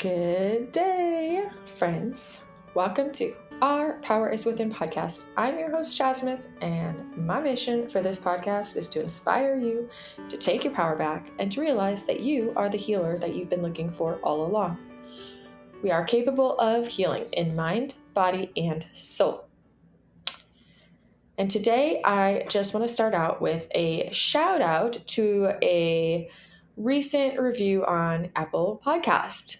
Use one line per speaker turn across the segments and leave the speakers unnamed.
Good day, friends. Welcome to Our Power is Within podcast. I'm your host, Jasmine, and my mission for this podcast is to inspire you to take your power back and to realize that you are the healer that you've been looking for all along. We are capable of healing in mind, body, and soul. And today, I just want to start out with a shout out to a recent review on Apple Podcast.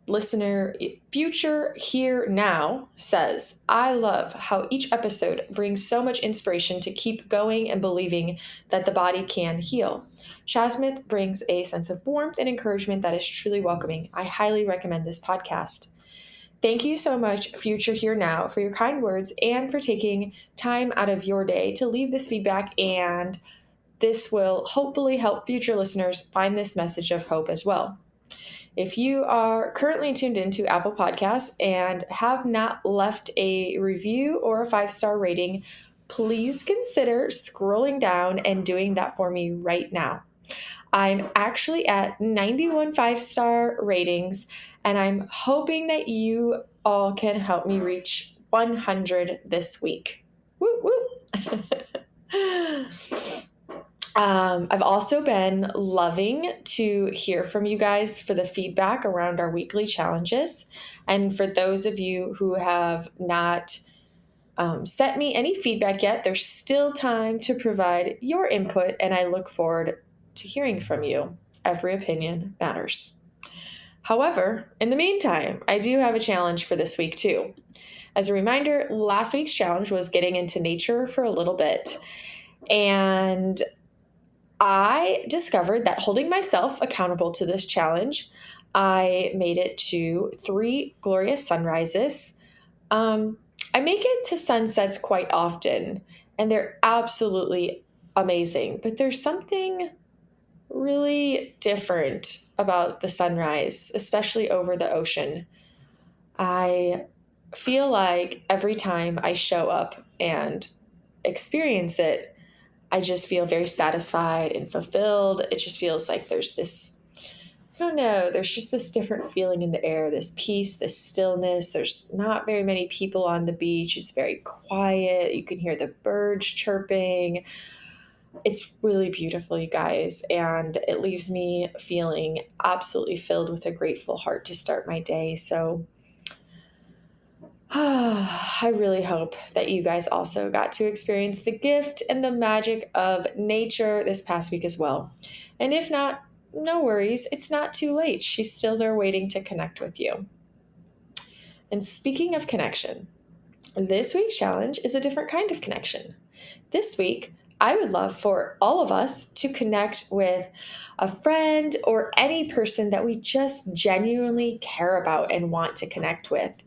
Listener Future Here Now says, I love how each episode brings so much inspiration to keep going and believing that the body can heal. Shazmith brings a sense of warmth and encouragement that is truly welcoming. I highly recommend this podcast. Thank you so much, Future Here Now, for your kind words and for taking time out of your day to leave this feedback, and this will hopefully help future listeners find this message of hope as well. If you are currently tuned into Apple Podcasts and have not left a review or a 5-star rating, please consider scrolling down and doing that for me right now. I'm actually at 91 5-star ratings, and I'm hoping that you all can help me reach 100 this week. Woo woo! I've also been loving to hear from you guys for the feedback around our weekly challenges. And for those of you who have not sent me any feedback yet, there's still time to provide your input, and I look forward to hearing from you. Every opinion matters. However, in the meantime, I do have a challenge for this week too. As a reminder, last week's challenge was getting into nature for a little bit. And I discovered that holding myself accountable to this challenge, I made it to 3 glorious sunrises. I make it to sunsets quite often, and they're absolutely amazing. But there's something really different about the sunrise, especially over the ocean. I feel like every time I show up and experience it, I just feel very satisfied and fulfilled. It just feels like there's this, there's just this different feeling in the air, this peace, this stillness. There's not very many people on the beach. It's very quiet. You can hear the birds chirping. It's really beautiful, you guys, and it leaves me feeling absolutely filled with a grateful heart to start my day. So I really hope that you guys also got to experience the gift and the magic of nature this past week as well. And if not, no worries. It's not too late. She's still there waiting to connect with you. And speaking of connection, this week's challenge is a different kind of connection. This week, I would love for all of us to connect with a friend or any person that we just genuinely care about and want to connect with.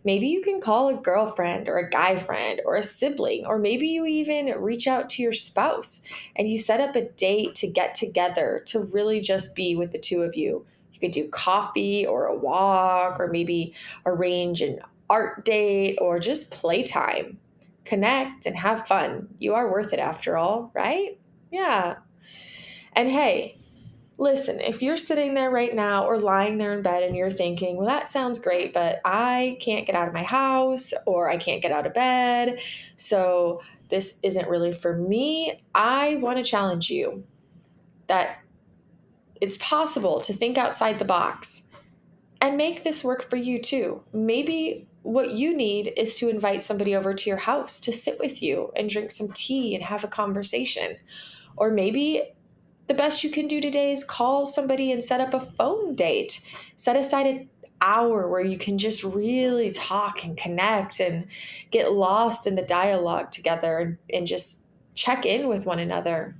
Maybe you can call a girlfriend or a guy friend or a sibling, or maybe you even reach out to your spouse and you set up a date to get together to really just be with the two of you. You could do coffee or a walk, or maybe arrange an art date or just playtime. Connect and have fun. You are worth it after all, right? Yeah. And hey, listen, if you're sitting there right now or lying there in bed and you're thinking, well, that sounds great, but I can't get out of my house or I can't get out of bed, so this isn't really for me, I want to challenge you that it's possible to think outside the box and make this work for you too. Maybe what you need is to invite somebody over to your house to sit with you and drink some tea and have a conversation. Or maybe the best you can do today is call somebody and set up a phone date. Set aside an hour where you can just really talk and connect and get lost in the dialogue together and just check in with one another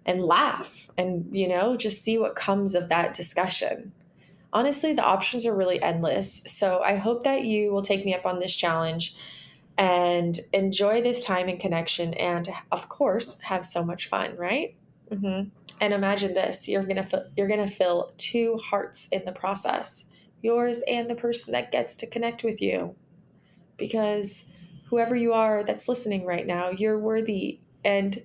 and laugh and, just see what comes of that discussion. Honestly, the options are really endless. So I hope that you will take me up on this challenge and enjoy this time and connection and, of course, have so much fun, right? Mm-hmm. And imagine this, you're gonna fill 2 hearts in the process, yours and the person that gets to connect with you. Because whoever you are that's listening right now, you're worthy and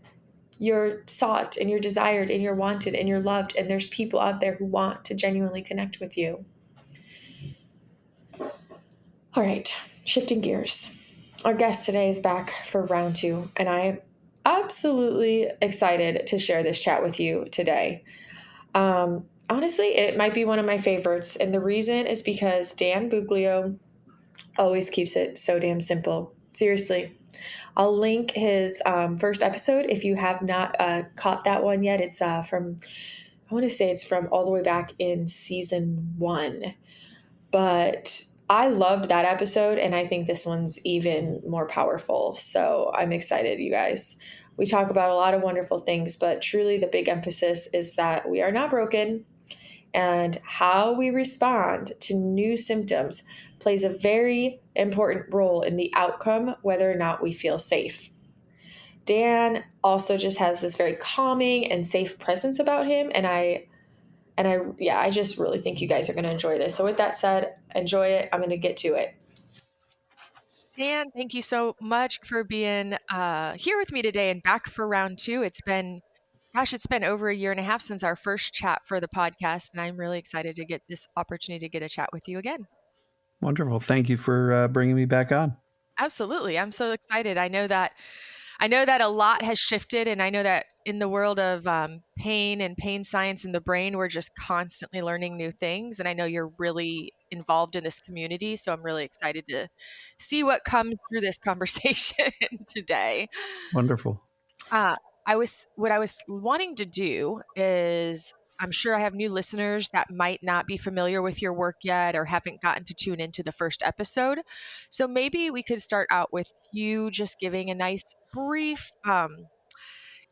You're sought and you're desired and you're wanted and you're loved, and there's people out there who want to genuinely connect with you. All right, shifting gears. Our guest today is back for round two, and I'm absolutely excited to share this chat with you today. Honestly, it might be one of my favorites, and the reason is because Dan Buglio always keeps it so damn simple. Seriously. I'll link his first episode if you have not caught that one yet. It's from, I want to say it's from all the way back in season 1. But I loved that episode, and I think this one's even more powerful. So I'm excited, you guys. We talk about a lot of wonderful things, but truly the big emphasis is that we are not broken, and how we respond to new symptoms plays a very important role in the outcome, whether or not we feel safe. Dan also just has this very calming and safe presence about him, and I just really think you guys are going to enjoy this. So with that said, enjoy it. I'm going to get to it. Dan, thank you so much for being here with me today and back for round two. It's been over a year and a half since our first chat for the podcast, and I'm really excited to get this opportunity to get a chat with you again.
Wonderful. Thank you for bringing me back on.
Absolutely. I'm so excited. I know that a lot has shifted, and I know that in the world of pain and pain science in the brain, we're just constantly learning new things. And I know you're really involved in this community, so I'm really excited to see what comes through this conversation today.
Wonderful.
What I was wanting to do is, I'm sure I have new listeners that might not be familiar with your work yet or haven't gotten to tune into the first episode. So maybe we could start out with you just giving a nice brief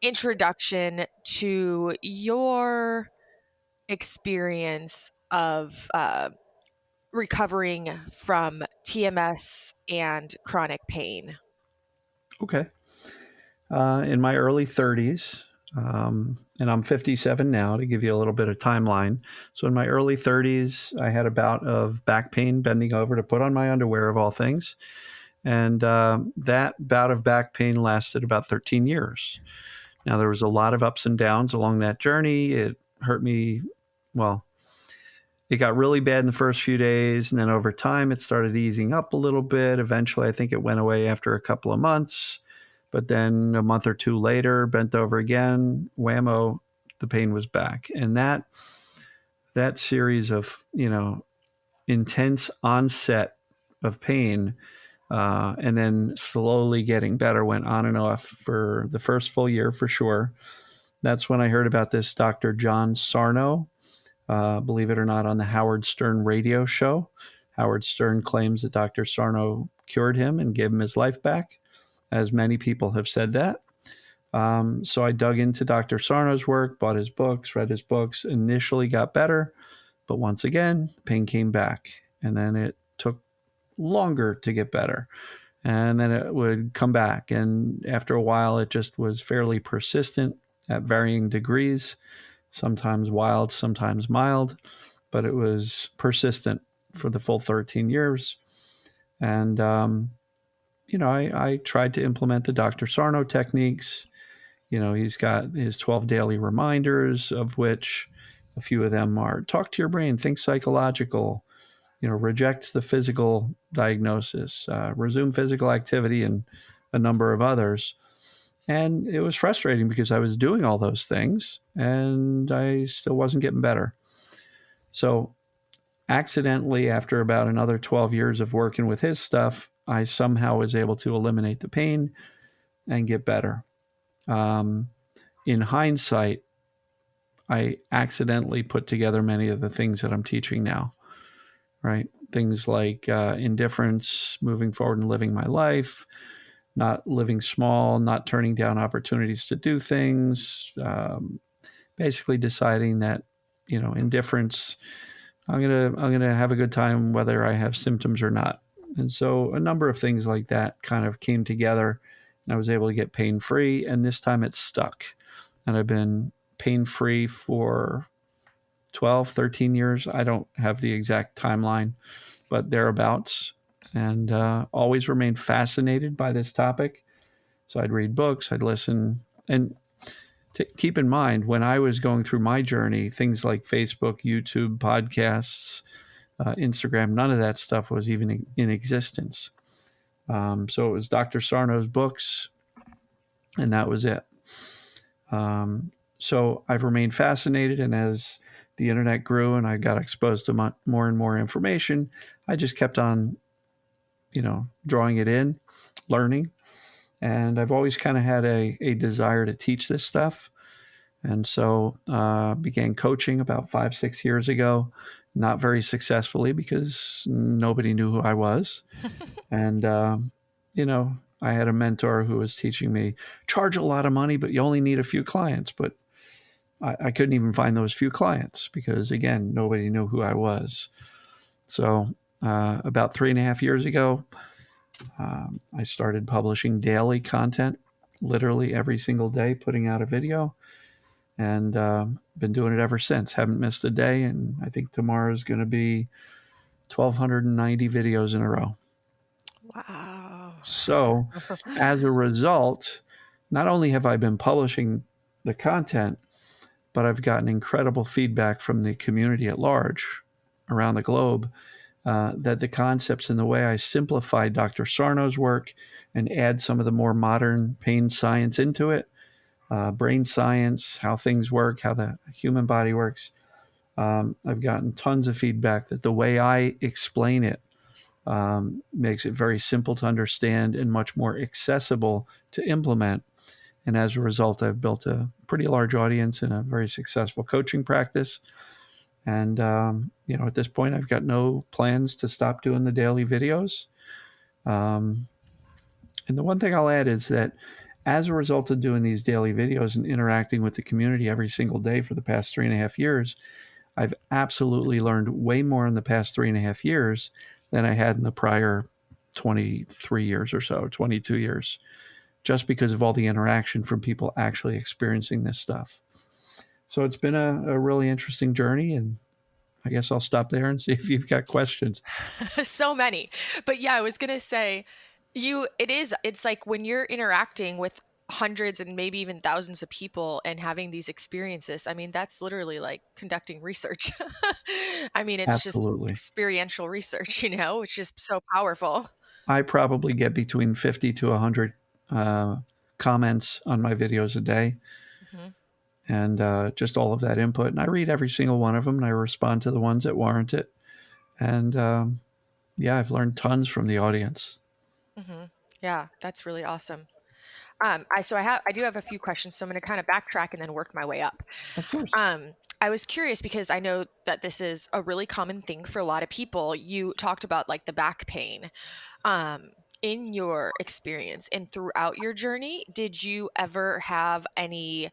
introduction to your experience of recovering from TMS and chronic pain.
Okay. In my early 30s, and I'm 57 now to give you a little bit of timeline. So in my early 30s, I had a bout of back pain, bending over to put on my underwear of all things. And that bout of back pain lasted about 13 years. Now, there was a lot of ups and downs along that journey. It hurt me, well, it got really bad in the first few days, and then over time it started easing up a little bit. Eventually, I think it went away after a couple of months. But then a month or two later, bent over again, whammo, the pain was back. And that series of, intense onset of pain and then slowly getting better went on and off for the first full year for sure. That's when I heard about this Dr. John Sarno, believe it or not, on the Howard Stern radio show. Howard Stern claims that Dr. Sarno cured him and gave him his life back, as many people have said that. So I dug into Dr. Sarno's work, bought his books, read his books, initially got better, but once again, pain came back. And then it took longer to get better. And then it would come back. And after a while, it just was fairly persistent at varying degrees, sometimes wild, sometimes mild, but it was persistent for the full 13 years. And, I tried to implement the Dr. Sarno techniques. He's got his 12 daily reminders, of which a few of them are talk to your brain, think psychological, reject the physical diagnosis, resume physical activity, and a number of others. And it was frustrating because I was doing all those things and I still wasn't getting better. So accidentally, after about another 12 years of working with his stuff, I somehow was able to eliminate the pain and get better. In hindsight, I accidentally put together many of the things that I'm teaching now, right? Things like indifference, moving forward and living my life, not living small, not turning down opportunities to do things, basically deciding that, indifference, I'm gonna have a good time whether I have symptoms or not. And so a number of things like that kind of came together, and I was able to get pain-free, and this time it's stuck. And I've been pain-free for 12, 13 years. I don't have the exact timeline, but thereabouts. And always remained fascinated by this topic. So I'd read books, I'd listen. And keep in mind, when I was going through my journey, things like Facebook, YouTube, podcasts, Instagram, none of that stuff was even in existence. So it was Dr. Sarno's books, and that was it. So I've remained fascinated, and as the internet grew and I got exposed to more and more information, I just kept on, drawing it in, learning. And I've always kind of had a desire to teach this stuff. And so began coaching about 5, 6 years ago, not very successfully because nobody knew who I was. And, I had a mentor who was teaching me, charge a lot of money, but you only need a few clients. But I couldn't even find those few clients because, again, nobody knew who I was. So about 3.5 years ago, I started publishing daily content, literally every single day, putting out a video, and been doing it ever since. Haven't missed a day, and I think tomorrow is going to be 1,290 videos in a row.
Wow.
So, as a result, not only have I been publishing the content, but I've gotten incredible feedback from the community at large around the globe that the concepts and the way I simplify Dr. Sarno's work and add some of the more modern pain science into it, brain science, how things work, how the human body works. I've gotten tons of feedback that the way I explain it makes it very simple to understand and much more accessible to implement. And as a result, I've built a pretty large audience and a very successful coaching practice. And, at this point, I've got no plans to stop doing the daily videos. And the one thing I'll add is that as a result of doing these daily videos and interacting with the community every single day for the past 3.5 years, I've absolutely learned way more in the past 3.5 years than I had in the prior 23 years or so, 22 years, just because of all the interaction from people actually experiencing this stuff. So it's been a really interesting journey, and I guess I'll stop there and see if you've got questions.
So many. But yeah, I was going to say it's like when you're interacting with hundreds and maybe even thousands of people and having these experiences, I mean, that's literally like conducting research. I mean, it's just
Absolutely.
experiential research, it's just so powerful.
I probably get between 50 to 100 comments on my videos a day,
Hmm.
and just all of that input. And I read every single one of them, and I respond to the ones that warrant it. And yeah, I've learned tons from the audience.
Hmm. Yeah, that's really awesome. I do have a few questions, so I'm going to kind of backtrack and then work my way up.
Of course.
I was curious because I know that this is a really common thing for a lot of people. You talked about like the back pain. In your experience and throughout your journey, did you ever have any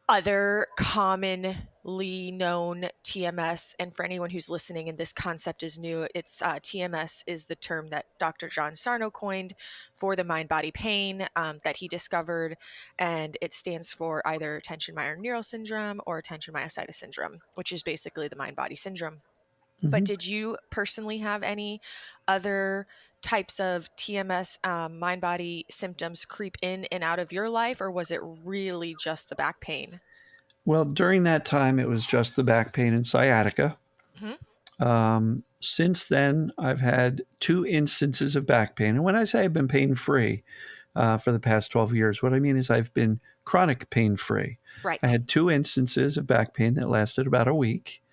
other commonly known TMS? And for anyone who's listening and this concept is new, it's TMS is the term that Dr. John Sarno coined for the mind body pain that he discovered. And it stands for either tension myoneural syndrome or tension myositis syndrome, which is basically the mind body syndrome. But
Mm-hmm.
did you personally have any other types of TMS, mind body symptoms creep in and out of your life, or was it really just the back pain?
Well, during that time, it was just the back pain and sciatica.
Hmm.
Since then, I've had 2 instances of back pain. And when I say I've been pain free for the past 12 years, what I mean is I've been chronic pain free. I
Right.
had 2 instances of back pain that lasted about a week.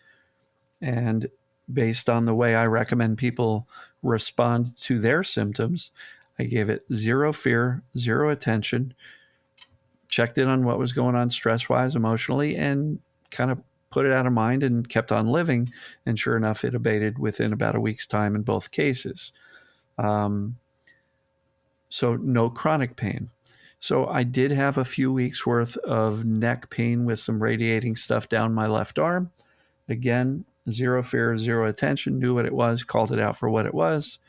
And based on the way I recommend people respond to their symptoms, I gave it zero fear, zero attention, checked in on what was going on stress wise, emotionally, and kind of put it out of mind and kept on living. And sure enough, it abated within about a week's time in both cases. Um, so, no chronic pain. So, I did have a few weeks worth of neck pain with some radiating stuff down my left arm. Again, zero fear, zero attention, knew what it was, called it out for what it was.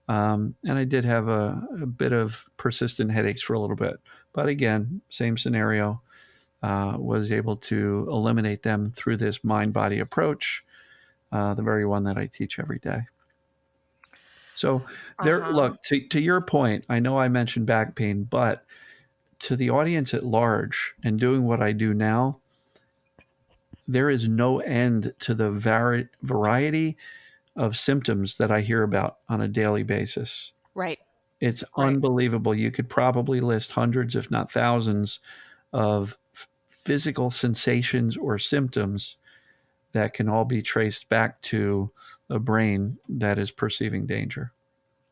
And I did have a bit of persistent headaches for a little bit. But again, same scenario, was able to eliminate them through this mind body approach, the very one that I teach every day. So,
Uh huh.
look, to your point, I know I mentioned back pain, but to the audience at large and doing what I do now, there is no end to the variety of symptoms that I hear about on a daily basis.
Right.
It's
Right.
unbelievable. You could probably list hundreds, if not thousands, of physical sensations or symptoms that can all be traced back to a brain that is perceiving danger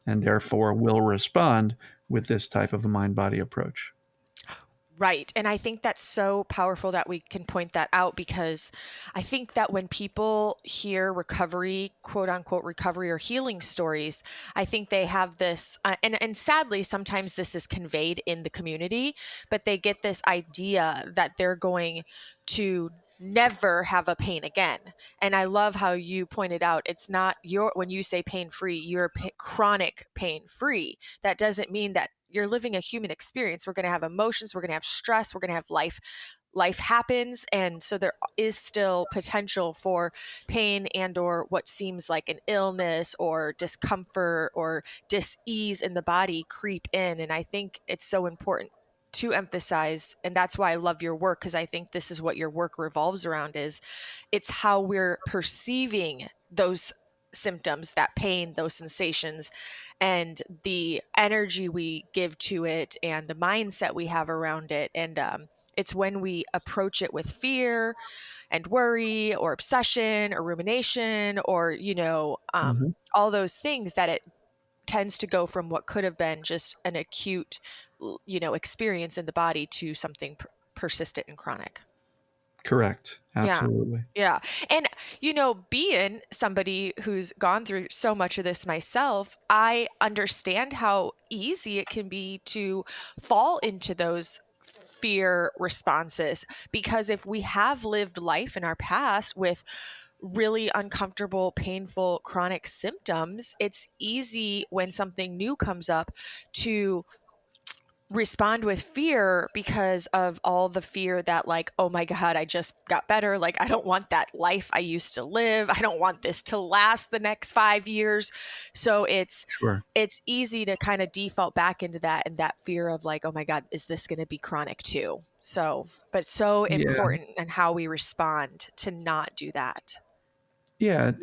and therefore will respond with this type of a mind body approach.
Right. And I think that's so powerful that we can point that out, because I think that when people hear recovery, quote unquote, recovery or healing stories, I think they have this, and sadly, sometimes this is conveyed in the community, but they get this idea that they're going to never have a pain again. And I love how you pointed out, it's not your, when you say pain free, you're chronic pain free. That doesn't mean that you're living a human experience. We're going to have emotions, we're going to have stress, we're going to have life happens, and so there is still potential for pain and or what seems like an illness or discomfort or dis-ease in the body creep in. And I think it's so important to emphasize, and that's why I love your work, because I think this is what your work revolves around, is it's how we're perceiving those symptoms, that pain, those sensations, and the energy we give to it and the mindset we have around it. And it's when we approach it with fear and worry or obsession or rumination or,
Mm-hmm.
all those things, that it tends to go from what could have been just an acute, experience in the body to something persistent and chronic.
Correct.
Yeah.
Absolutely.
Yeah. And, being somebody who's gone through so much of this myself, I understand how easy it can be to fall into those fear responses, because if we have lived life in our past with really uncomfortable, painful, chronic symptoms, it's easy when something new comes up to respond with fear, because of all the fear that, like, oh my god, I just got better, like I don't want that life I used to live, I don't want this to last the next 5 years. So
Sure.
it's easy to kind of default back into that, and that fear of like, oh my god, is this going to be chronic too? So but so
Yeah.
important and how we respond to not do that.
Yeah.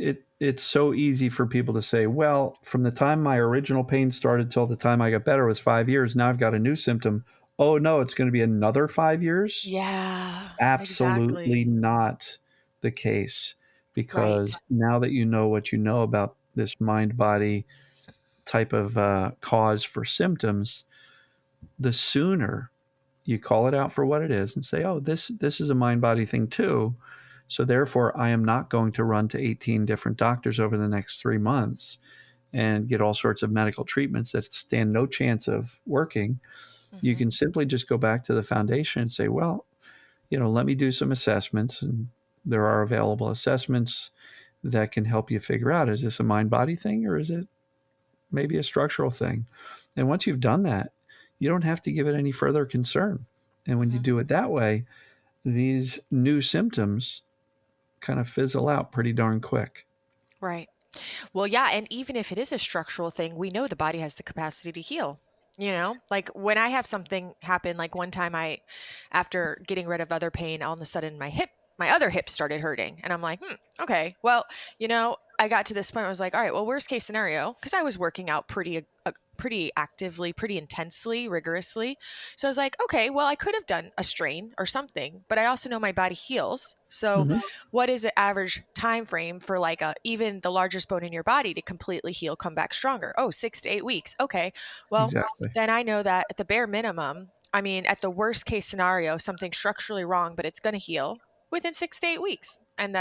It's so easy for people to say, well, from the time my original pain started till the time I got better was 5 years. Now I've got a new symptom. Oh, no, it's going to be another 5 years?
Yeah,
Absolutely
exactly.
not the case.
Right.
Because now that you know what you know about this mind body type of cause for symptoms, the sooner you call it out for what it is and say, oh, this is a mind body thing too. So therefore, I am not going to run to 18 different doctors over the next 3 months and get all sorts of medical treatments that stand no chance of working. You
Hmm.
can simply just go back to the foundation and say, well, let me do some assessments. And there are available assessments that can help you figure out, is this a mind body thing or is it maybe a structural thing? And once you've done that, you don't have to give it any further concern. And when you
Hmm.
do it that way, these new symptoms kind of fizzle out pretty darn quick.
Right. Well, yeah, and even if it is a structural thing, we know the body has the capacity to heal. Like when I have something happen, like one time after getting rid of other pain, all of a sudden my other hip started hurting. And I'm like, okay, well, I got to this point where I was like, all right, well, worst case scenario, because I was working out pretty actively, pretty intensely, rigorously. So I was like, okay, well, I could have done a strain or something, but I also know my body heals. So
Mm-hmm.
what is the average time frame for like even the largest bone in your body to completely heal, come back stronger? Oh, 6 to 8 weeks. Okay. Well,
Exactly.
then I know that at the bare minimum, I mean, at the worst case scenario, something structurally wrong, but it's going to heal within 6 to 8 weeks. And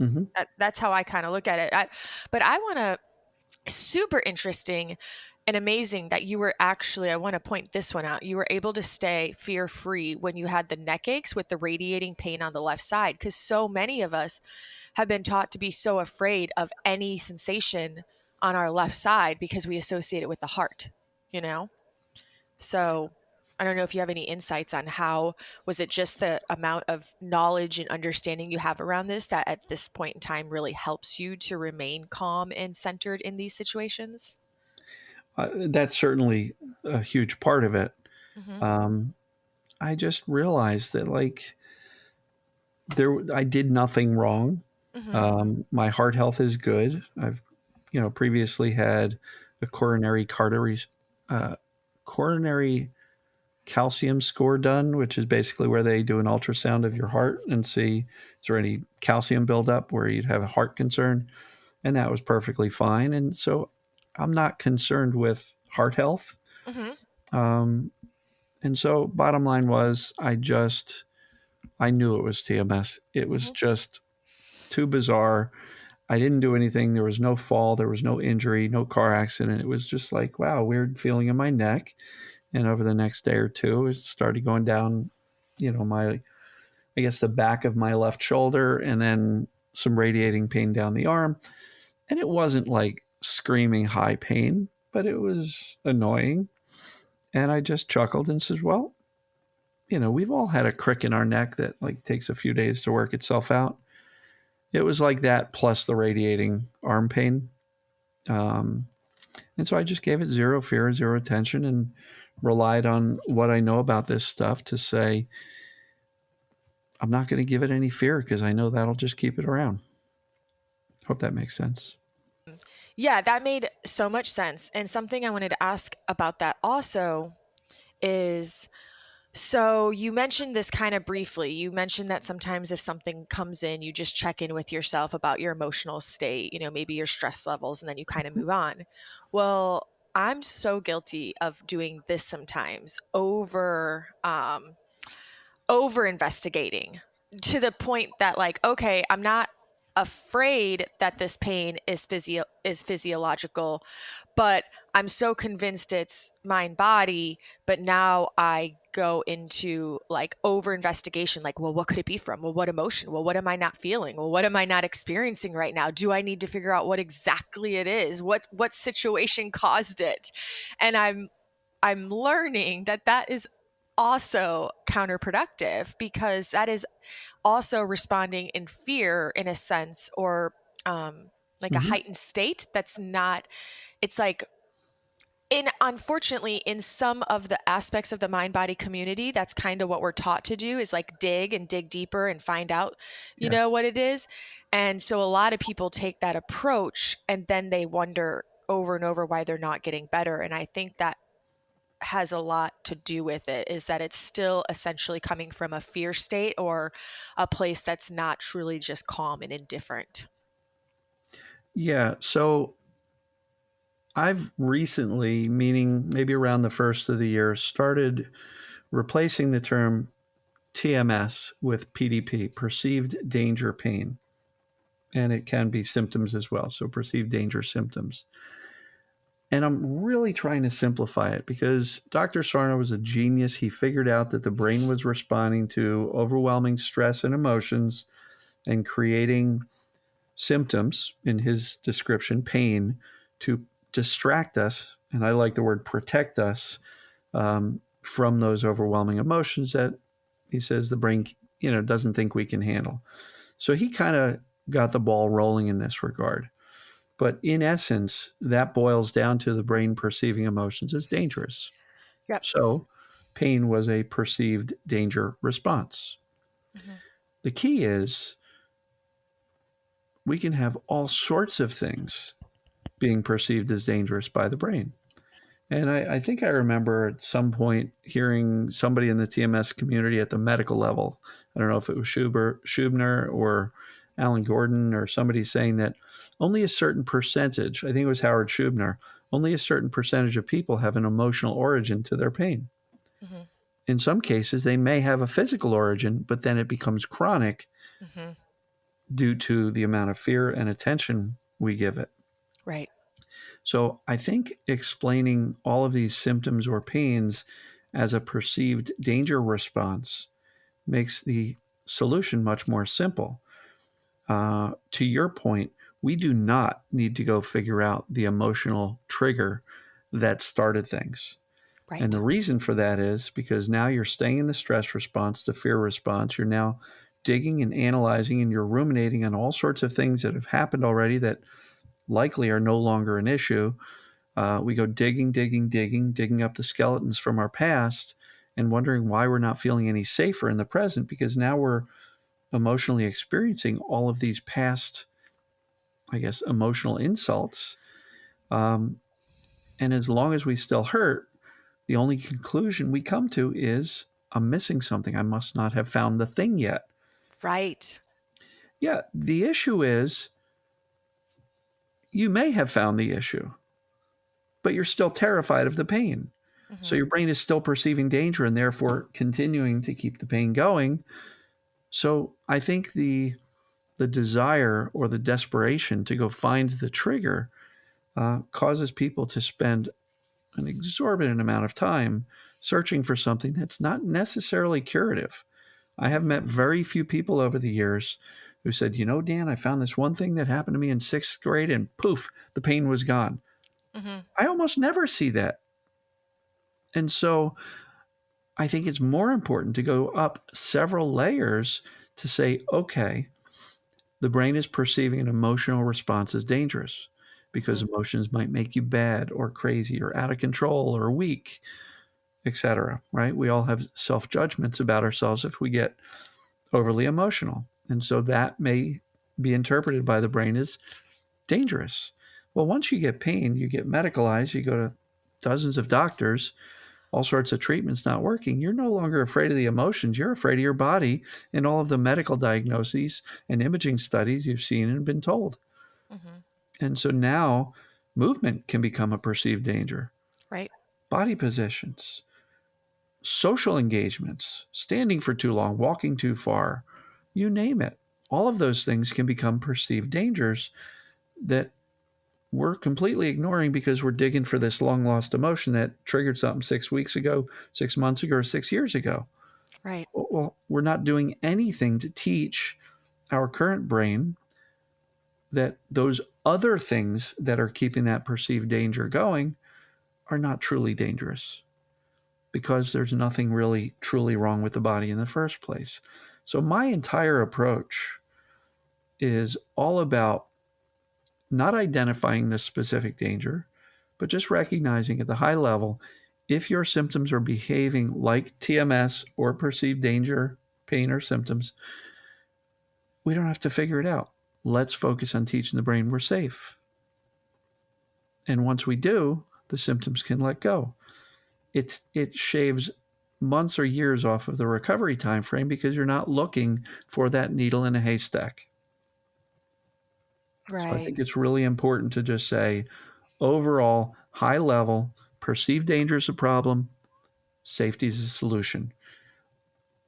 Mm-hmm.
that's how I kind of look at it. But I want to, super interesting and amazing that you were actually, I want to point this one out. You were able to stay fear free when you had the neck aches with the radiating pain on the left side, because so many of us have been taught to be so afraid of any sensation on our left side because we associate it with the heart, you know? So I don't know if you have any insights on how, was it just the amount of knowledge and understanding you have around this that at this point in time really helps you to remain calm and centered in these situations?
That's certainly a huge part of it.
Mm-hmm.
um, I just realized that like I did nothing wrong.
Mm-hmm.
My heart health is good. I've previously had a uh, coronary calcium score done, which is basically where they do an ultrasound of your heart and see is there any calcium buildup where you'd have a heart concern, and that was perfectly fine. And so I'm not concerned with heart health.
Mm-hmm.
Um, and so bottom line was I knew it was TMS. It was
Mm-hmm.
just too bizarre. I didn't do anything. There was no fall. There was no injury, no car accident. It was just like, wow, weird feeling in my neck. And over the next day or two, it started going down, I guess the back of my left shoulder and then some radiating pain down the arm. And it wasn't like screaming high pain, but it was annoying. And I just chuckled and said, well, we've all had a crick in our neck that like takes a few days to work itself out. It was like that plus the radiating arm pain. Um, and so I just gave it zero fear, zero attention, and relied on what I know about this stuff to say, I'm not going to give it any fear because I know that'll just keep it around. Hope that makes sense.
Yeah, that made so much sense. And something I wanted to ask about that also is, so you mentioned this kind of briefly. You mentioned that sometimes if something comes in, you just check in with yourself about your emotional state, maybe your stress levels, and then you kind of move on. Well, I'm so guilty of doing this sometimes, over investigating to the point that, like, okay, I'm not afraid that this pain is physiological, but I'm so convinced it's mind body. But now I go into like over investigation, like, well, what could it be from? Well, what emotion? Well, what am I not feeling? Well, what am I not experiencing right now? Do I need to figure out what exactly it is? What situation caused it? And I'm learning that that is also counterproductive, because that is also responding in fear in a sense, or like a
Mm-hmm.
heightened state that's not, it's like, unfortunately, in some of the aspects of the mind body community, that's kind of what we're taught to do, is like dig and dig deeper and find out
Yes.
what it is. And so a lot of people take that approach and then they wonder over and over why they're not getting better. And I think that has a lot to do with it, is that it's still essentially coming from a fear state, or a place that's not truly just calm and indifferent.
Yeah. So I've recently, meaning maybe around the first of the year, started replacing the term TMS with PDP, perceived danger pain. And it can be symptoms as well. So perceived danger symptoms. And I'm really trying to simplify it because Dr. Sarno was a genius. He figured out that the brain was responding to overwhelming stress and emotions and creating symptoms, in his description, pain, to distract us. And I like the word protect us from those overwhelming emotions that he says the brain, doesn't think we can handle. So he kind of got the ball rolling in this regard. But in essence, that boils down to the brain perceiving emotions as dangerous.
Yep.
So pain was a perceived danger response.
Mm-hmm.
The key is we can have all sorts of things being perceived as dangerous by the brain. And I think I remember at some point hearing somebody in the TMS community at the medical level, I don't know if it was Schubner or Alan Gordon or somebody, saying that only a certain percentage, I think it was Howard Schubner, only a certain percentage of people have an emotional origin to their pain.
Mm-hmm.
In some cases, they may have a physical origin, but then it becomes chronic
Mm-hmm.
due to the amount of fear and attention we give it.
Right.
So I think explaining all of these symptoms or pains as a perceived danger response makes the solution much more simple. To your point, we do not need to go figure out the emotional trigger that started things. And the
Right.
reason for that is because now you're staying in the stress response, the fear response. You're now digging and analyzing, and you're ruminating on all sorts of things that have happened already that likely are no longer an issue. We go digging, digging, digging, digging up the skeletons from our past and wondering why we're not feeling any safer in the present because now we're emotionally experiencing all of these past, I guess, emotional insults. Um, and as long as we still hurt, the only conclusion we come to is I'm missing something. I must not have found the thing yet.
Right.
Yeah, the issue is you may have found the issue, but you're still terrified of the pain. So
Hmm.
your brain is still perceiving danger and therefore continuing to keep the pain going. So I think the desire or the desperation to go find the trigger causes people to spend an exorbitant amount of time searching for something that's not necessarily curative. I have met very few people over the years who said, you know, Dan, I found this one thing that happened to me in sixth grade and poof, the pain was gone.
Hmm.
I almost never see that. And so I think it's more important to go up several layers to say, okay, the brain is perceiving an emotional response as dangerous because
Hmm.
emotions might make you bad or crazy or out of control or weak, etc. Right? We all have self judgments about ourselves if we get overly emotional. And so that may be interpreted by the brain as dangerous. Well, once you get pain, you get medicalized, you go to dozens of doctors, all sorts of treatments not working. You're no longer afraid of the emotions. You're afraid of your body and all of the medical diagnoses and imaging studies you've seen and been told.
Hmm.
And so now movement can become a perceived danger.
Right.
Body positions, social engagements, standing for too long, walking too far, you name it. All of those things can become perceived dangers that we're completely ignoring because we're digging for this long lost emotion that triggered something 6 weeks ago, 6 months ago, or 6 years ago.
Right.
Well, we're not doing anything to teach our current brain that those other things that are keeping that perceived danger going are not truly dangerous because there's nothing really truly wrong with the body in the first place. So, my entire approach is all about not identifying the specific danger, but just recognizing at the high level if your symptoms are behaving like TMS or perceived danger, pain, or symptoms, we don't have to figure it out. Let's focus on teaching the brain we're safe. And once we do, the symptoms can let go. It shaves months or years off of the recovery time frame because you're not looking for that needle in a haystack. So I
Right.
think it's really important to just say overall, high level, perceived danger is a problem, safety is a solution.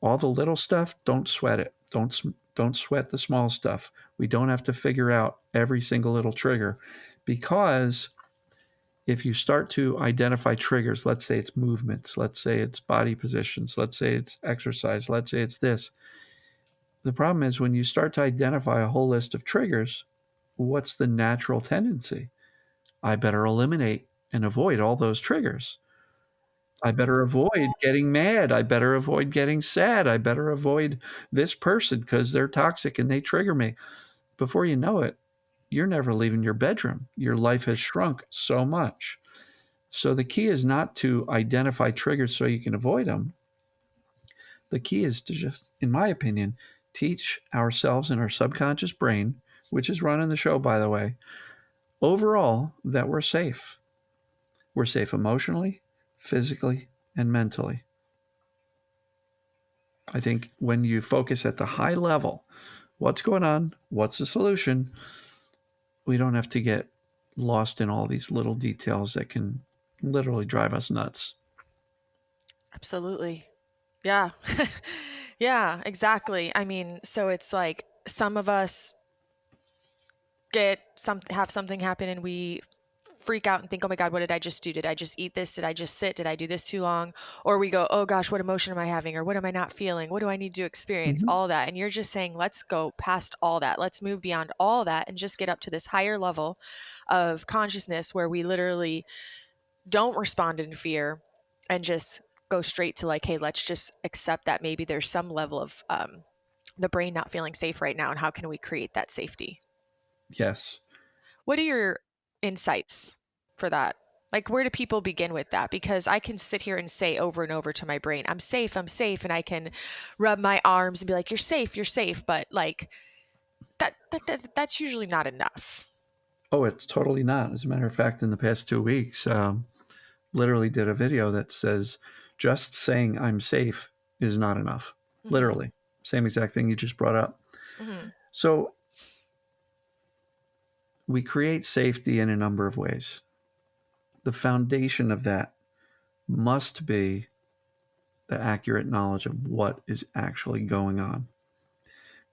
All the little stuff, don't sweat it. Don't sweat the small stuff. We don't have to figure out every single little trigger because if you start to identify triggers, let's say it's movements, let's say it's body positions, let's say it's exercise, let's say it's this. The problem is when you start to identify a whole list of triggers, what's the natural tendency? I better eliminate and avoid all those triggers. I better avoid getting mad. I better avoid getting sad. I better avoid this person because they're toxic and they trigger me. Before you know it, you're never leaving your bedroom. Your life has shrunk so much. So the key is not to identify triggers so you can avoid them. The key is to just, in my opinion, teach ourselves and our subconscious brain, which is running the show, by the way, overall, that we're safe. We're safe emotionally, physically, and mentally. I think when you focus at the high level, what's going on? What's the solution? We don't have to get lost in all these little details that can literally drive us nuts.
Absolutely. Yeah. Yeah, exactly. I mean, so it's like some of us have something happen and we freak out and think, "Oh my god, what did I just do? Did I just eat this? Did I just sit? Did I do this too long?" Or we go, "Oh gosh, what emotion am I having? Or what am I not feeling? What do I need to experience?"
Mm-hmm.
All that. And you're just saying, "Let's go past all that. Let's move beyond all that and just get up to this higher level of consciousness where we literally don't respond in fear and just go straight to like, hey, let's just accept that maybe there's some level of the brain not feeling safe right now, and how can we create that safety?"
Yes.
What are your insights for that? Like, where do people begin with that? Because I can sit here and say over and over to my brain, I'm safe, I'm safe. And I can rub my arms and be like, you're safe, you're safe. But like, that's usually not enough.
Oh, it's totally not. As a matter of fact, in the past 2 weeks, literally did a video that says just saying I'm safe is not enough.
Hmm.
Literally, same exact thing you just brought up.
Hmm.
So we create safety in a number of ways. The foundation of that must be the accurate knowledge of what is actually going on.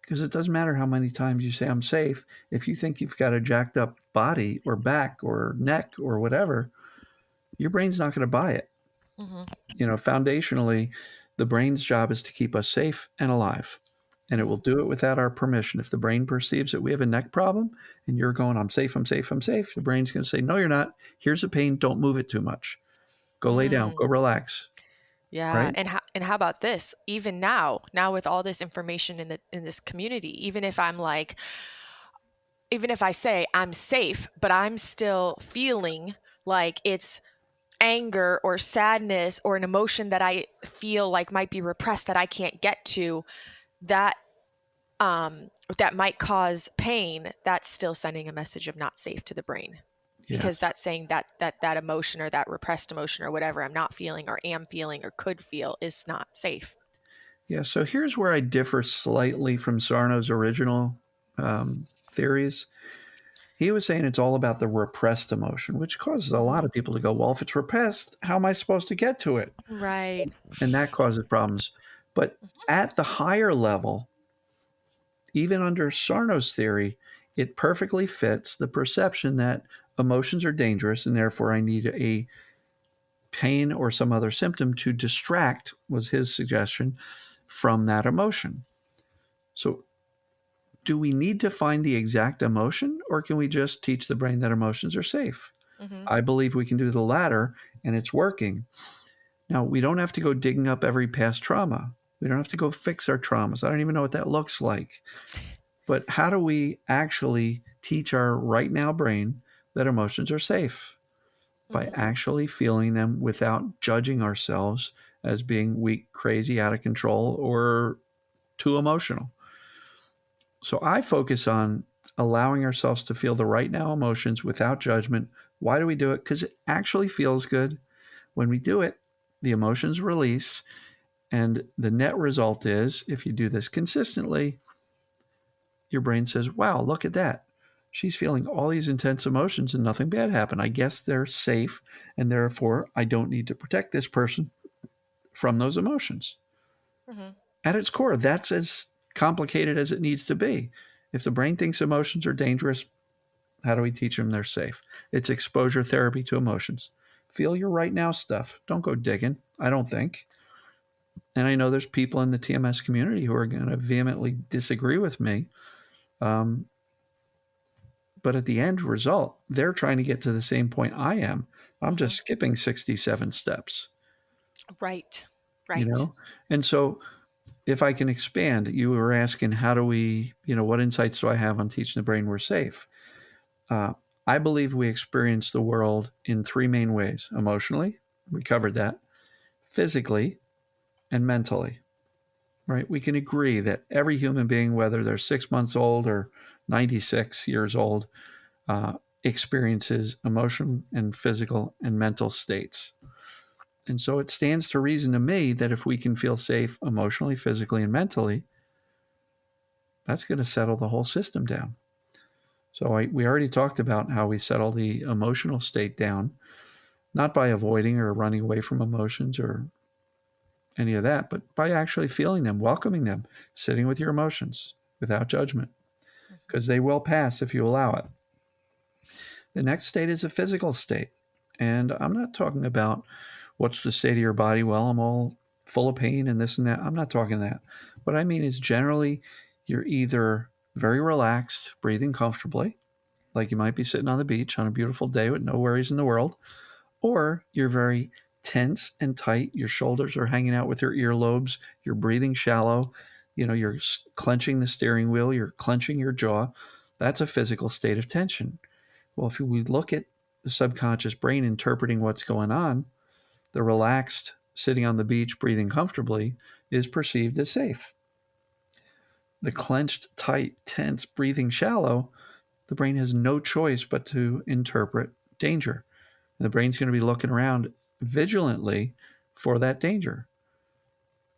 Because it doesn't matter how many times you say I'm safe, if you think you've got a jacked up body or back or neck or whatever, your brain's not going to buy it.
Hmm.
Foundationally, the brain's job is to keep us safe and alive. And it will
Hmm.
do it without our permission. If the brain perceives that we have a neck problem and you're going, I'm safe, I'm safe, I'm safe, the brain's going to say, no, you're not. Here's the pain. Don't move it too much. Go lay down,
Mm.
go relax.
Yeah,
Right?
and how about this? Even now with all this information in this community, even if I say I'm safe, but I'm still feeling like it's anger or sadness or an emotion that I feel like might be repressed that I can't get to, that that might cause pain, that's still sending a message of not safe to the brain. Because
Yes.
that's saying that emotion or that repressed emotion or whatever I'm not feeling or am feeling or could feel is not safe.
Yeah. So here's where I differ slightly from Sarno's original theories. He was saying it's all about the repressed emotion, which causes a lot
Hmm.
of people to go, well, if it's repressed, how am I supposed to get to it?
Right.
And that causes problems. But at the higher level, even under Sarno's theory, it perfectly fits the perception that emotions are dangerous and therefore I need a pain or some other symptom to distract, was his suggestion, from that emotion. So, do we need to find the exact emotion or can we just teach the brain that emotions are safe?
Hmm.
I believe we can do the latter and it's working. Now, we don't have to go digging up every past trauma. We don't have to go fix our traumas. I don't even know what that looks like. But how do we actually teach our right now brain that emotions are safe? By
Hmm.
actually feeling them without judging ourselves as being weak, crazy, out of control, or too emotional. So I focus on allowing ourselves to feel the right now emotions without judgment. Why do we do it? Because it actually feels good. When we do it, the emotions release. And the net result is if you do this consistently, your brain says, wow, look at that. She's feeling all these intense emotions and nothing bad happened. I guess they're safe. And therefore, I don't need to protect this person from those emotions.
Hmm.
At its core, that's as complicated as it needs to be. If the brain thinks emotions are dangerous, how do we teach them they're safe? It's exposure therapy to emotions. Feel your right now stuff. Don't go digging, I don't think. And I know there's people in the TMS community who are going to vehemently disagree with me. Um, but at the end result, they're trying to get to the same point I am. I'm
Hmm.
just skipping 67 steps,
Right.
you
Right.
know? And so if I can expand, you were asking, how do we, what insights do I have on teaching the brain we're safe? Uh, I believe we experience the world in three main ways: emotionally, we covered that, physically, and mentally, right? We can agree that every human being, whether they're 6 months old or 96 years old, uh, experiences emotion and physical and mental states. And so it stands to reason to me that if we can feel safe emotionally, physically, and mentally, that's going to settle the whole system down. So we already talked about how we settle the emotional state down, not by avoiding or running away from emotions or any of that, but by actually feeling them, welcoming them, sitting with your emotions without judgment,
Hmm.
because they will pass if you allow it. The next state is a physical state. And I'm not talking about what's the state of your body. Well, I'm all full of pain and this and that. I'm not talking that. What I mean is generally you're either very relaxed, breathing comfortably, like you might be sitting on the beach on a beautiful day with no worries in the world, or you're very tense and tight. Your shoulders are hanging out with your earlobes. You're breathing shallow. You're clenching the steering wheel. You're clenching your jaw. That's a physical state of tension. Well, if we look at the subconscious brain interpreting what's going on, the relaxed sitting on the beach breathing comfortably is perceived as safe. The clenched, tight, tense, breathing shallow, the brain has no choice but to interpret danger. And the brain's going to be looking around vigilantly for that danger.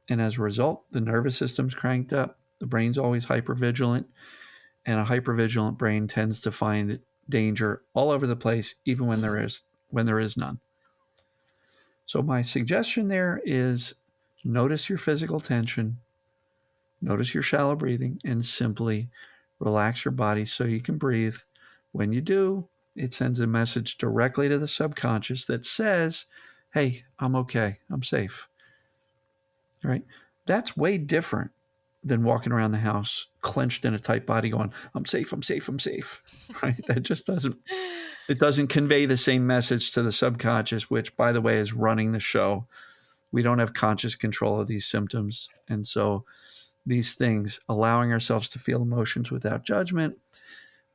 And as a result, the nervous system's cranked up, the brain's always hypervigilant, and a hypervigilant brain tends to find danger all over the place, even when there is none. So my suggestion there is notice your physical tension, notice your shallow breathing, and simply relax your body so you can breathe. When you do, it sends a message directly to the subconscious that says, hey, I'm okay, I'm safe. Right? That's way different than walking around the house clenched in a tight body going, I'm safe, I'm safe, I'm safe. Right? That just doesn't convey the same message to the subconscious, which, by the way, is running the show. We don't have conscious control of these symptoms. And so these things, allowing ourselves to feel emotions without judgment,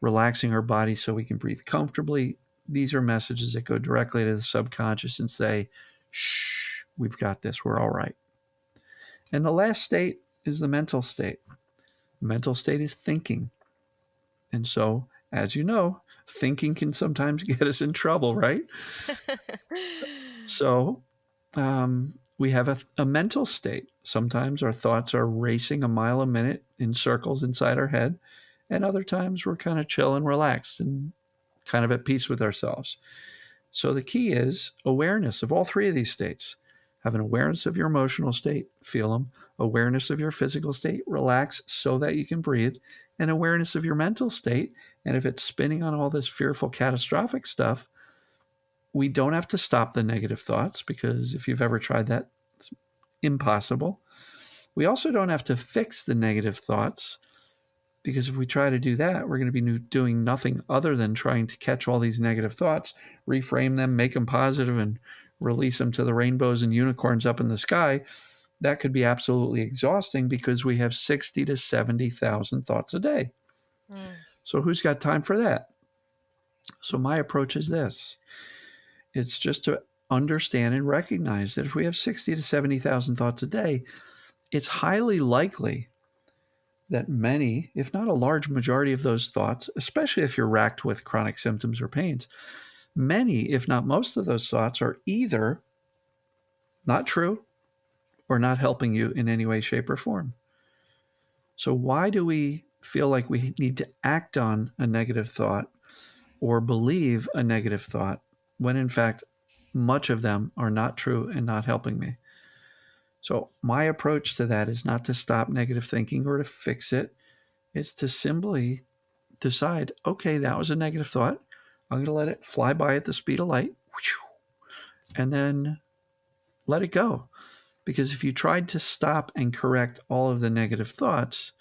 relaxing our body so we can breathe comfortably, these are messages that go directly to the subconscious and say, shh, we've got this, we're all right. And the last state is the mental state. The mental state is thinking. And so, as you know, thinking can sometimes get us in trouble, right? So, we have a mental state. Sometimes our thoughts are racing a mile a minute in circles inside our head, and other times we're kind of chill and relaxed and kind of at peace with ourselves. So the key is awareness of all three of these states. Have an awareness of your emotional state, feel them, awareness of your physical state, relax so that you can breathe, and awareness of your mental state. And if it's spinning on all this fearful, catastrophic stuff, we don't have to stop the negative thoughts, because if you've ever tried that, it's impossible. We also don't have to fix the negative thoughts, because if we try to do that, we're going to be doing nothing other than trying to catch all these negative thoughts, reframe them, make them positive, and release them to the rainbows and unicorns up in the sky. That could be absolutely exhausting, because we have 60 to 70,000 thoughts a day. So who's got time for that? So my approach is this. It's just to understand and recognize that if we have 60 to 70,000 thoughts a day, it's highly likely that many, if not a large majority of those thoughts, especially if you're racked with chronic symptoms or pains, many, if not most of those thoughts are either not true or not helping you in any way, shape, or form. So why do we feel like we need to act on a negative thought or believe a negative thought when in fact much of them are not true and not helping me? So my approach to that is not to stop negative thinking or to fix it. It's to simply decide, okay, that was a negative thought. I'm going to let it fly by at the speed of light, and then let it go. Because if you tried to stop and correct all of the negative thoughts,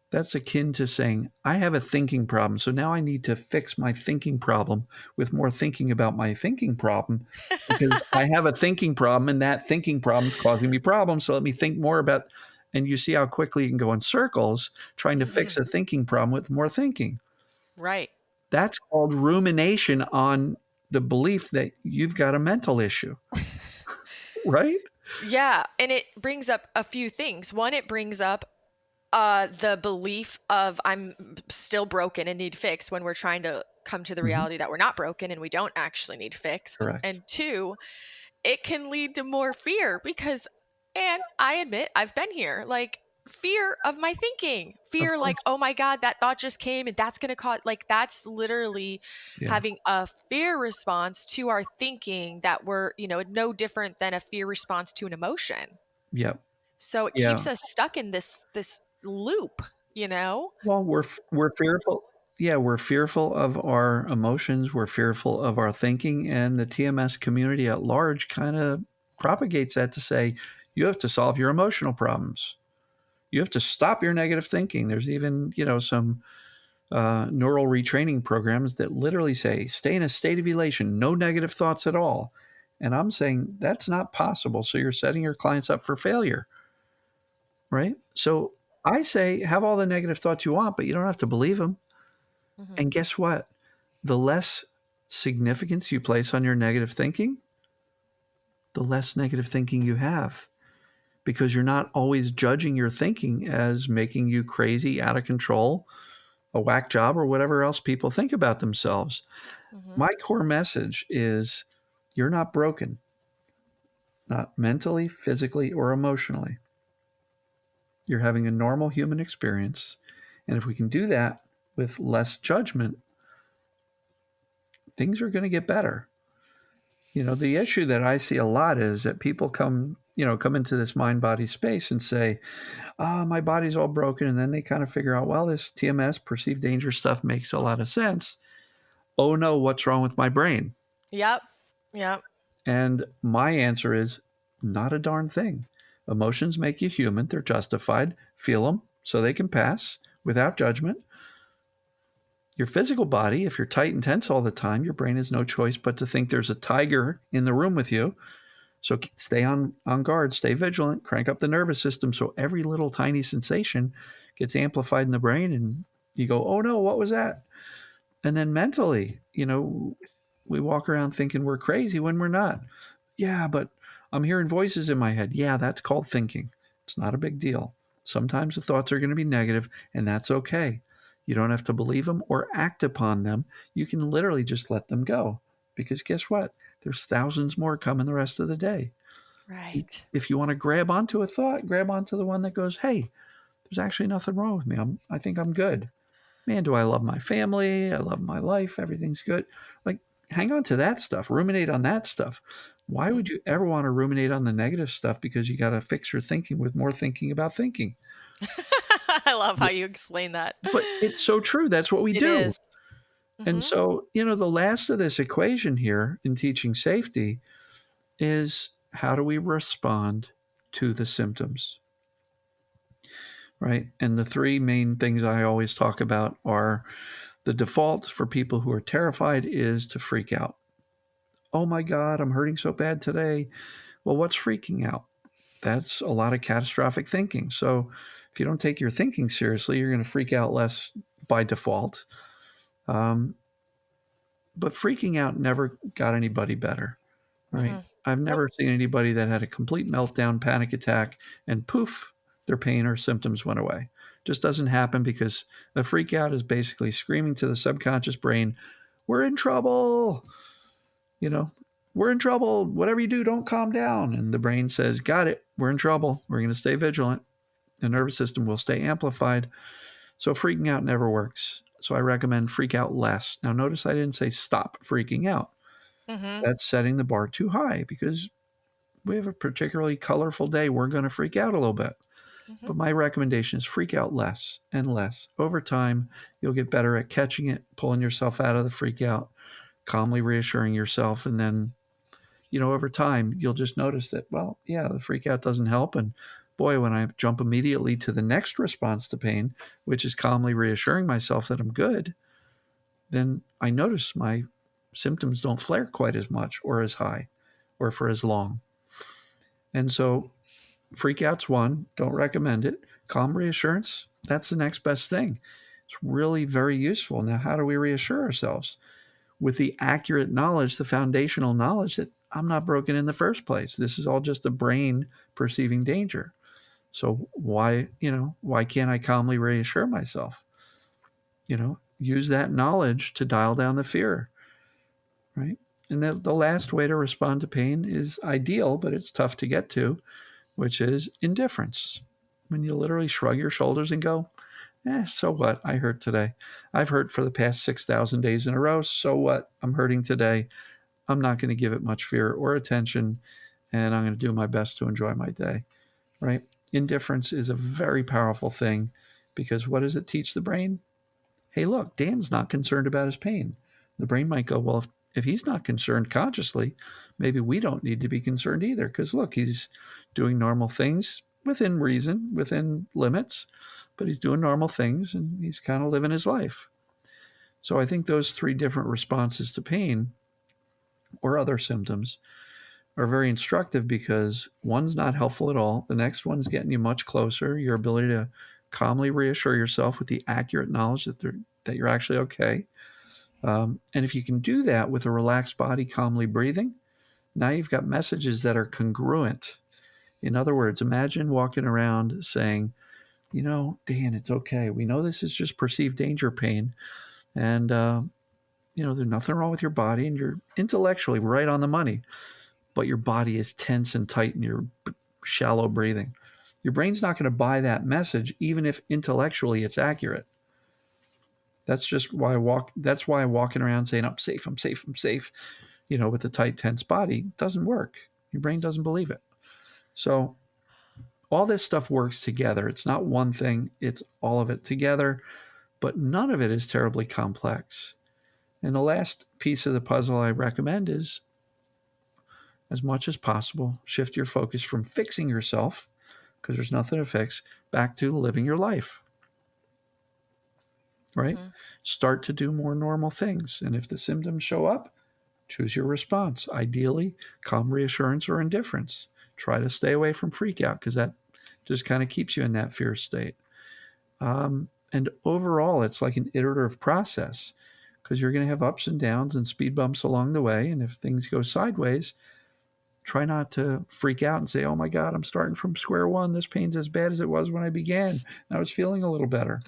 that's akin to saying, I have a thinking problem, so now I need to fix my thinking problem with more thinking about my thinking problem, because I have a thinking problem and that thinking problem is causing me problems. So let me think more about, and you see how quickly you can go in circles trying to fix a thinking problem with more thinking.
Right.
That's called rumination on the belief that you've got a mental issue, right?
Yeah. And it brings up a few things. One, it brings up the belief of I'm still broken and need fixed, when we're trying to come to the reality that we're not broken and we don't actually need fixed.
Correct.
And two, it can lead to more fear, because, and I admit I've been here, like fear of my thinking, fear like, oh my God, that thought just came and that's going to cause, like, that's literally having a fear response to our thinking that we're, no different than a fear response to an emotion.
Yep.
So it keeps us stuck in this loop,
Well, we're fearful. Yeah, we're fearful of our emotions. We're fearful of our thinking, and the TMS community at large kind of propagates that to say you have to solve your emotional problems. You have to stop your negative thinking. There's even some neural retraining programs that literally say stay in a state of elation, no negative thoughts at all. And I'm saying that's not possible. So you're setting your clients up for failure. Right? So I say have all the negative thoughts you want, but you don't have to believe them. And guess what? The less significance you place on your negative thinking, the less negative thinking you have, because you're not always judging your thinking as making you crazy, out of control, a whack job, or whatever else people think about themselves.
Mm-hmm.
My core message is you're not broken, not mentally, physically, or emotionally. You're having a normal human experience. And if we can do that with less judgment, things are going to get better. The issue that I see a lot is that people come into this mind body space and say, my body's all broken. And then they kind of figure out, well, this TMS, perceived danger stuff, makes a lot of sense. Oh no, what's wrong with my brain?
Yep. Yep.
And my answer is not a darn thing. Emotions make you human. They're justified. Feel them so they can pass without judgment. Your physical body, if you're tight and tense all the time, your brain has no choice but to think there's a tiger in the room with you. So stay on guard, stay vigilant, crank up the nervous system so every little tiny sensation gets amplified in the brain and you go, oh no, what was that? And then mentally, we walk around thinking we're crazy when we're not. Yeah, but I'm hearing voices in my head. Yeah, that's called thinking. It's not a big deal. Sometimes the thoughts are going to be negative, and that's okay. You don't have to believe them or act upon them. You can literally just let them go. Because guess what? There's thousands more coming the rest of the day.
Right.
If you want to grab onto a thought, grab onto the one that goes, hey, there's actually nothing wrong with me. I think I'm good. Man, do I love my family. I love my life. Everything's good. Like, hang on to that stuff. Ruminate on that stuff. Why
Mm-hmm.
would you ever want to ruminate on the negative stuff? Because you got to fix your thinking with more thinking about thinking.
I love how you explain that.
But it's so true. That's what we
It
do.
is.
And
Mm-hmm.
so, the last of this equation here in teaching safety is how do we respond to the symptoms, right? And the three main things I always talk about are the default for people who are terrified is to freak out. Oh my God, I'm hurting so bad today. Well, what's freaking out? That's a lot of catastrophic thinking. So if you don't take your thinking seriously, you're going to freak out less by default. Um, but freaking out never got anybody better, right?
Mm-mm.
I've
Nope.
never seen anybody that had a complete meltdown, panic attack, and poof, their pain or symptoms went away. Just doesn't happen because a freak out is basically screaming to the subconscious brain, we're in trouble. You know, we're in trouble. Whatever you do, don't calm down. And the brain says, got it. We're in trouble. We're going to stay vigilant. The nervous system will stay amplified. So freaking out never works. So I recommend freak out less. Now, notice I didn't say stop freaking out.
Mm-hmm.
That's setting the bar too high because we have a particularly colorful day. We're going to freak out a little bit.
Mm-hmm.
But my recommendation is freak out less and less. Over time, you'll get better at catching it, pulling yourself out of the freak out, calmly reassuring yourself. And then, over time, you'll just notice that, well, yeah, the freak out doesn't help. And boy, when I jump immediately to the next response to pain, which is calmly reassuring myself that I'm good, then I notice my symptoms don't flare quite as much or as high or for as long. And so freakout's one, don't recommend it. Calm reassurance, that's the next best thing. It's really very useful. Now, how do we reassure ourselves? With the accurate knowledge, the foundational knowledge that I'm not broken in the first place. This is all just the brain perceiving danger. So why can't I calmly reassure myself? Use that knowledge to dial down the fear, right? And the last way to respond to pain is ideal, but it's tough to get to, which is indifference. When you literally shrug your shoulders and go, so what? I hurt today. I've hurt for the past 6,000 days in a row. So what? I'm hurting today. I'm not going to give it much fear or attention, and I'm going to do my best to enjoy my day, right? Indifference is a very powerful thing because what does it teach the brain? Hey, look, Dan's not concerned about his pain. The brain might go, well, if he's not concerned consciously, maybe we don't need to be concerned either because look, he's doing normal things within reason, within limits, but he's doing normal things and he's kind of living his life. So I think those three different responses to pain or other symptoms are very instructive because one's not helpful at all. The next one's getting you much closer. Your ability to calmly reassure yourself with the accurate knowledge that you're actually okay. And if you can do that with a relaxed body, calmly breathing, now you've got messages that are congruent. In other words, imagine walking around saying, Dan, it's okay. We know this is just perceived danger pain. And, there's nothing wrong with your body and you're intellectually right on the money, but your body is tense and tight and you're shallow breathing. Your brain's not going to buy that message, even if intellectually it's accurate. That's why walking around saying, I'm safe, I'm safe, I'm safe, with a tight, tense body doesn't work. Your brain doesn't believe it. So all this stuff works together. It's not one thing, it's all of it together, but none of it is terribly complex. And the last piece of the puzzle I recommend is, as much as possible, shift your focus from fixing yourself, because there's nothing to fix, back to living your life, right?
Mm-hmm.
Start to do more normal things. And if the symptoms show up, choose your response. Ideally, calm reassurance or indifference. Try to stay away from freak out because that just kind of keeps you in that fear state. And overall, it's like an iterative process because you're going to have ups and downs and speed bumps along the way. And if things go sideways, try not to freak out and say, oh my God, I'm starting from square one. This pain's as bad as it was when I began. Now it's feeling a little better.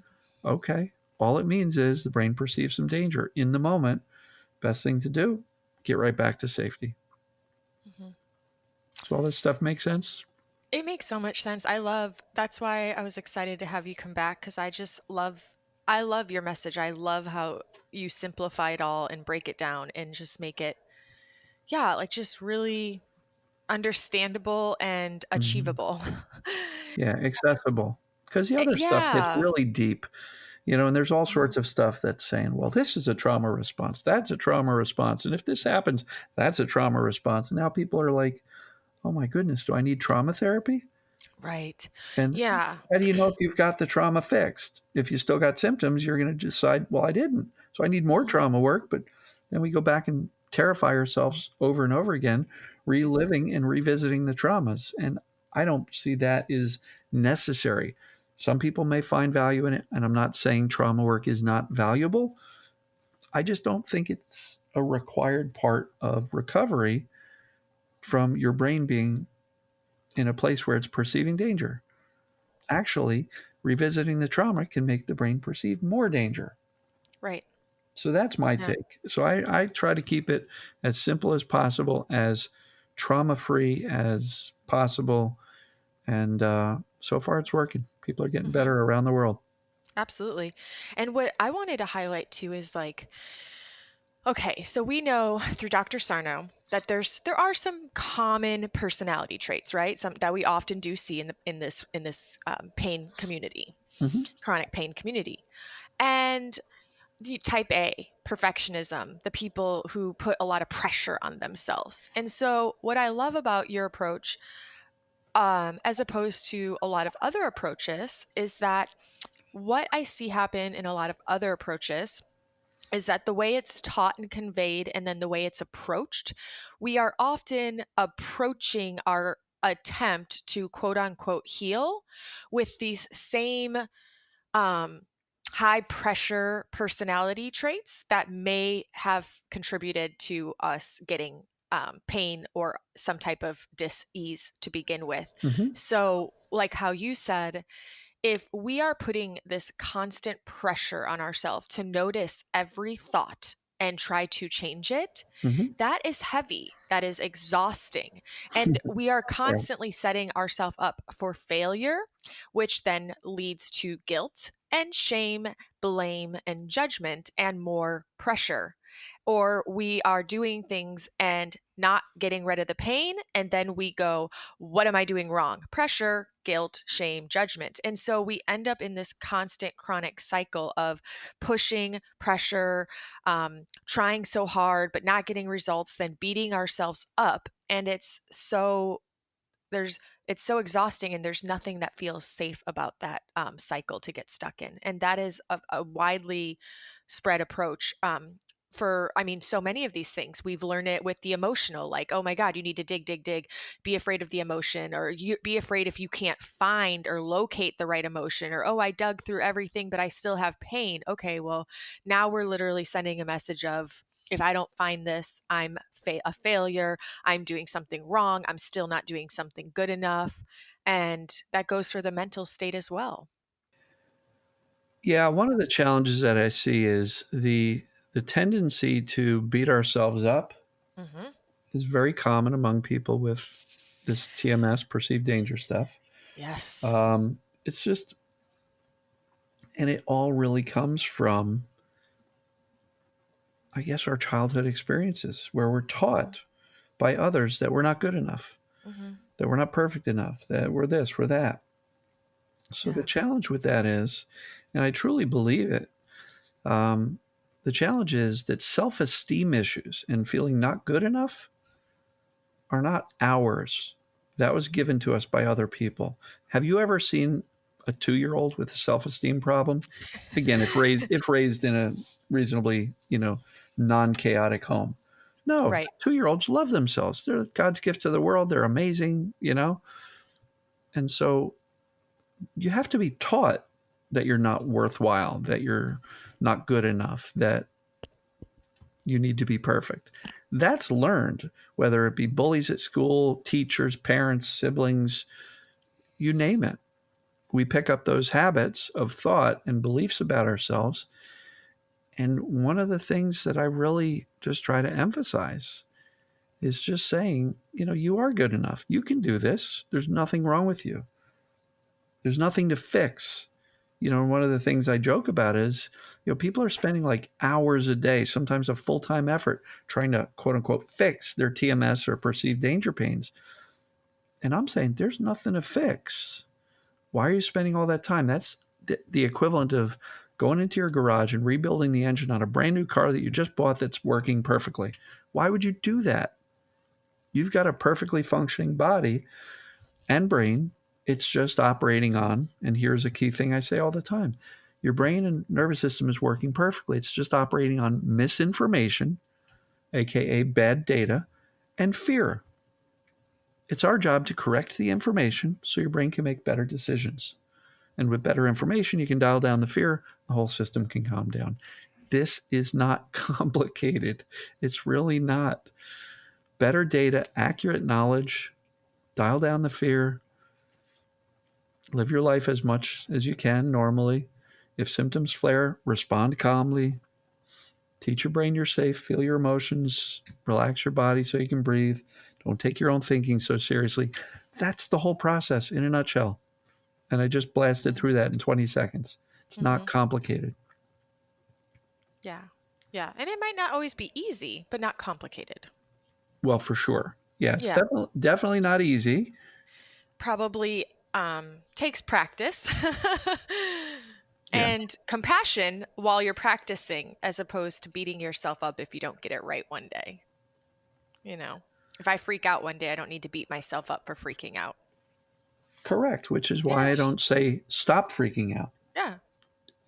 Okay. All it means is the brain perceives some danger in the moment. Best thing to do, get right back to safety.
Mm-hmm.
So all this stuff makes sense?
It makes so much sense. That's why I was excited to have you come back because I love your message. I love how you simplify it all and break it down and just make it, yeah, like just really understandable and
Mm-hmm.
achievable.
Yeah, accessible. Because the other stuff gets
Yeah.
really deep, and there's all
Mhm.
sorts of stuff that's saying, well, this is a trauma response. That's a trauma response. And if this happens, that's a trauma response. And now people are like, oh my goodness, do I need trauma therapy?
Right.
And
Yeah.
how do you know if you've got the trauma fixed? If you still got symptoms, you're going to decide, well, I didn't. So I need more
Mhm.
trauma work. But then we go back and terrify ourselves over and over again,
Mhm.
reliving and revisiting the traumas. And I don't see that is necessary. Some people may find value in it. And I'm not saying trauma work is not valuable. I just don't think it's a required part of recovery from your brain being in a place where it's perceiving danger. Actually, revisiting the trauma can make the brain perceive more danger.
Right.
So that's my
Yeah.
take. So I try to keep it as simple as possible, as trauma free as possible. And so far, it's working. People are getting
Mhm.
better around the world.
Absolutely. And what I wanted to highlight too is like, okay, so we know through Dr. Sarno that there are some common personality traits, right? Some that we often do see in this pain community,
Mm-hmm.
chronic pain community, and the type A, perfectionism, the people who put a lot of pressure on themselves. And so, what I love about your approach, as opposed to a lot of other approaches, is that what I see happen in a lot of other approaches is that the way it's taught and conveyed and then the way it's approached, we are often approaching our attempt to quote unquote heal with these same um, high pressure personality traits that may have contributed to us getting pain or some type of dis-ease to begin with.
Mm-hmm.
So, like how you said, if we are putting this constant pressure on ourselves to notice every thought and try to change it,
Mm-hmm.
that is heavy. That is exhausting. And we are
Right.
constantly setting ourselves up for failure, which then leads to guilt and shame, blame and judgment, and more pressure. Or we are doing things and not getting rid of the pain. And then we go, what am I doing wrong? Pressure, guilt, shame, judgment. And so we end up in this constant chronic cycle of pushing, pressure, trying so hard, but not getting results, then beating ourselves up. And there's, it's so exhausting and there's nothing that feels safe about that cycle to get stuck in. And that is a widely spread approach. for, I mean, so many of these things. We've learned it with the emotional, like, oh my God, you need to dig, dig, dig, be afraid of the emotion, or you be afraid if you can't find or locate the right emotion, or, oh, I dug through everything, but I still have pain. Okay, well, now we're literally sending a message of, if I don't find this, I'm a failure. I'm doing something wrong. I'm still not doing something good enough. And that goes for the mental state as well.
Yeah, one of the challenges that I see is the tendency to beat ourselves up
Hmm.
is very common among people with this TMS, perceived danger stuff.
Yes.
It's just, and it all really comes from, I guess, our childhood experiences where we're
Hmm.
taught by others that we're not good enough,
Hmm.
that we're not perfect enough, that we're this, we're that. So the
Yeah.
challenge with that is, and I truly believe it, um, the challenge is that self esteem issues and feeling not good enough are not ours. That was given to us by other people. Have you ever seen a 2 year old with a self esteem problem? Again, if raised in a reasonably, non chaotic home. No,
Right.
2 year olds love themselves. They're God's gift to the world. They're amazing. And so you have to be taught that you're not worthwhile, that you're not good enough, that you need to be perfect. That's learned, whether it be bullies at school, teachers, parents, siblings, you name it. We pick up those habits of thought and beliefs about ourselves. And one of the things that I really just try to emphasize is just saying, you are good enough. You can do this. There's nothing wrong with you. There's nothing to fix. One of the things I joke about is, people are spending like hours a day, sometimes a full time effort, trying to quote unquote fix their TMS or perceived danger pains. And I'm saying there's nothing to fix. Why are you spending all that time? That's the equivalent of going into your garage and rebuilding the engine on a brand new car that you just bought that's working perfectly. Why would you do that? You've got a perfectly functioning body and brain. It's just operating on, and here's a key thing I say all the time, your brain and nervous system is working perfectly. It's just operating on misinformation, aka bad data, and fear. It's our job to correct the information so your brain can make better decisions. And with better information, you can dial down the fear, the whole system can calm down. This is not complicated. It's really not. Better data, accurate knowledge, dial down the fear, live your life as much as you can normally. If symptoms flare, respond calmly. Teach your brain you're safe. Feel your emotions. Relax your body so you can breathe. Don't take your own thinking so seriously. That's the whole process in a nutshell. And I just blasted through that in 20 seconds. It's not
Hmm.
complicated.
Yeah. Yeah. And it might not always be easy, but not complicated.
Well, for sure. Yeah, it's
Yeah.
definitely not easy.
Probably takes practice
Yeah,
and compassion while you're practicing, as opposed to beating yourself up if you don't get it right one day. You know, if I freak out one day, I don't need to beat myself up for freaking out.
correct. Which is
Yeah.
why I don't say stop freaking out.
Yeah.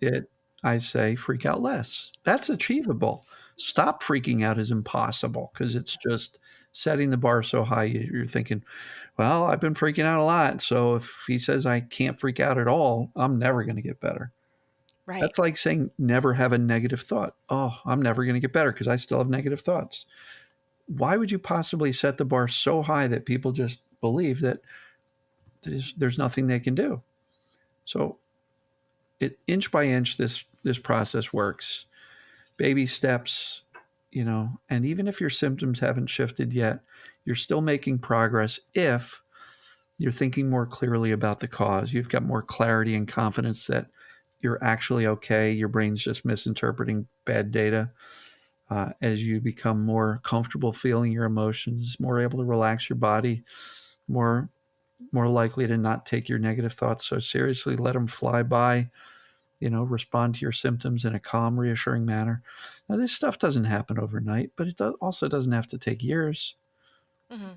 It I say freak out less. That's achievable. Stop freaking out is impossible because it's just setting the bar so high. You're thinking, well, I've been freaking out a lot. So if he says I can't freak out at all, I'm never going to get better.
Right.
That's like saying never have a negative thought. Oh, I'm never going to get better because I still have negative thoughts. Why would you possibly set the bar so high that people just believe that there's nothing they can do? So inch by inch, this process works. Baby steps, and even if your symptoms haven't shifted yet, you're still making progress if you're thinking more clearly about the cause. You've got more clarity and confidence that you're actually okay. Your brain's just misinterpreting bad data. As you become more comfortable feeling your emotions, more able to relax your body, more likely to not take your negative thoughts so seriously, let them fly by, respond to your symptoms in a calm, reassuring manner. Now, this stuff doesn't happen overnight, but it also doesn't have to take years.
Hmm.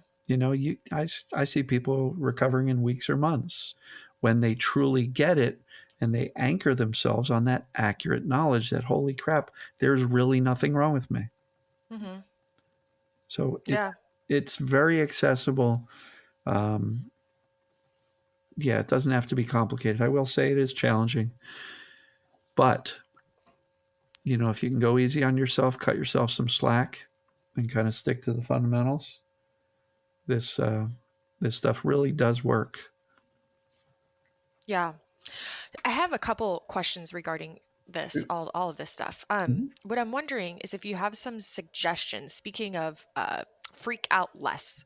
I see people recovering in weeks or months when they truly get it and they anchor themselves on that accurate knowledge that, holy crap, there's really nothing wrong with me.
Hmm.
So
Yeah.
it's very accessible. Um, yeah, it doesn't have to be complicated. I will say it is challenging, but if you can go easy on yourself, cut yourself some slack, and kind of stick to the fundamentals, this this stuff really does work.
Yeah. I have a couple questions regarding this, all of this stuff.
Mhm.
What I'm wondering is if you have some suggestions, speaking of freak out less.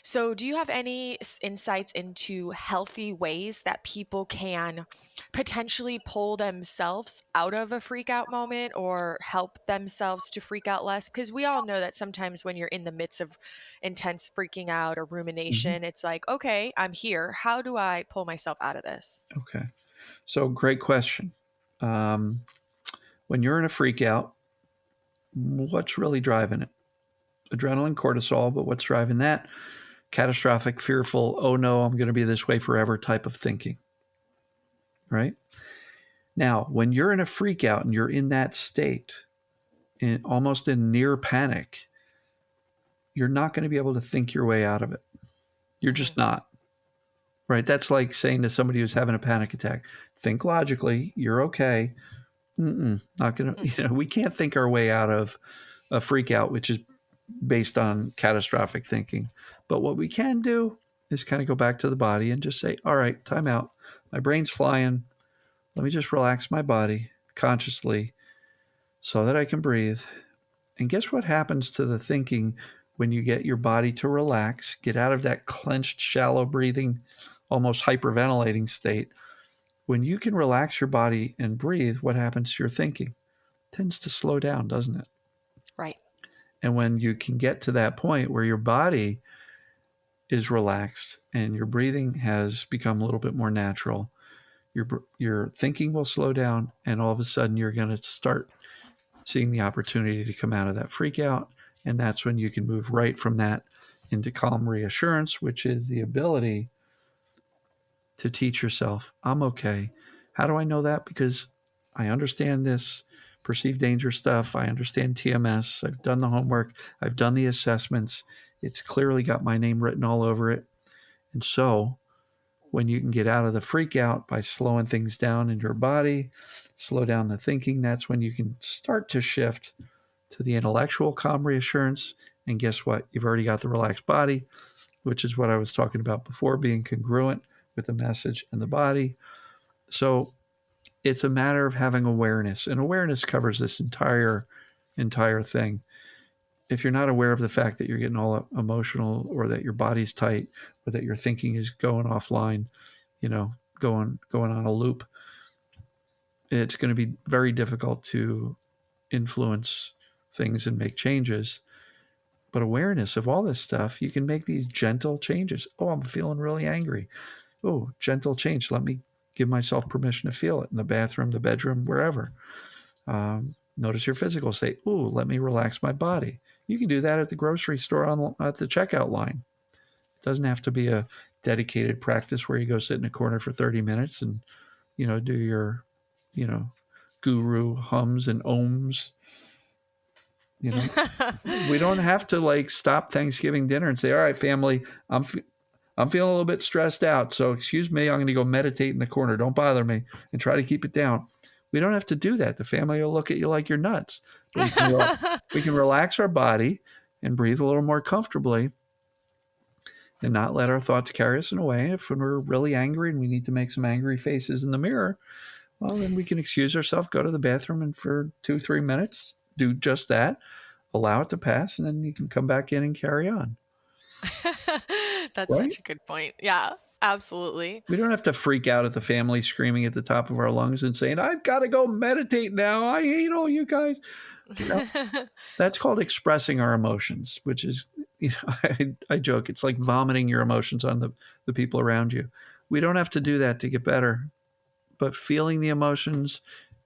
So, do you have any insights into healthy ways that people can potentially pull themselves out of a freak out moment or help themselves to freak out less? Because we all know that sometimes when you're in the midst of intense freaking out or
Mhm.
rumination, it's like, okay, I'm here. How do I pull myself out of this?
Okay. So, great question. Um, when you're in a freak out, what's really driving it? Adrenaline, cortisol, but what's driving that? Catastrophic, fearful, oh no, I'm going to be this way forever type of thinking, right? Now, when you're in a freak out and you're in that state, almost in near panic, you're not going to be able to think your way out of it. You're
Hmm.
just not, right? That's like saying to somebody who's having a panic attack, think logically, you're okay. Not going to, we can't think our way out of a freak out, which is based on catastrophic thinking. But what we can do is kind of go back to the body and just say, all right, time out. My brain's flying. Let me just relax my body consciously so that I can breathe. And guess what happens to the thinking when you get your body to relax, get out of that clenched, shallow breathing, almost hyperventilating state? When you can relax your body and breathe, what happens to your thinking? It tends to slow down, doesn't it?
Right.
And when you can get to that point where your body is relaxed and your breathing has become a little bit more natural, your thinking will slow down, and all of a sudden you're going to start seeing the opportunity to come out of that freak out. And that's when you can move right from that into calm reassurance, which is the ability to teach yourself, I'm okay. How do I know that? Because I understand this perceived danger stuff. I understand TMS. I've done the homework. I've done the assessments. It's clearly got my name written all over it. And so when you can get out of the freak out by slowing things down in your body, slow down the thinking, that's when you can start to shift to the intellectual calm reassurance. And guess what? You've already got the relaxed body, which is what I was talking about before, being congruent with the message and the body. So it's a matter of having awareness, and awareness covers this entire thing. If you're not aware of the fact that you're getting all emotional, or that your body's tight, or that your thinking is going offline, going on a loop, it's going to be very difficult to influence things and make changes. But awareness of all this stuff, you can make these gentle changes. Oh, I'm feeling really angry. Oh, gentle change. Let me give myself permission to feel it in the bathroom, the bedroom, wherever. Notice your physical state. Ooh, let me relax my body. You can do that at the grocery store at the checkout line. It doesn't have to be a dedicated practice where you go sit in a corner for 30 minutes and, do your, you know, guru hums and ohms. You know, we don't have to like stop Thanksgiving dinner and say, all right, family, I'm feeling a little bit stressed out. So excuse me, I'm going to go meditate in the corner. Don't bother me, and try to keep it down. We don't have to do that. The family will look at you like you're nuts. But we can relax our body and breathe a little more comfortably and not let our thoughts carry us away. If we're really angry and we need to make some angry faces in the mirror, well, then we can excuse ourselves, go to the bathroom, and for 2-3 minutes, do just that, allow it to pass, and then you can come back in and carry on.
That's
Right?
such a good point. Yeah, absolutely.
We don't have to freak out at the family screaming at the top of our lungs and saying, I've got to go meditate now. I hate all you guys. No, that's called expressing our emotions, which is, I joke, it's like vomiting your emotions on the people around you. We don't have to do that to get better, but feeling the emotions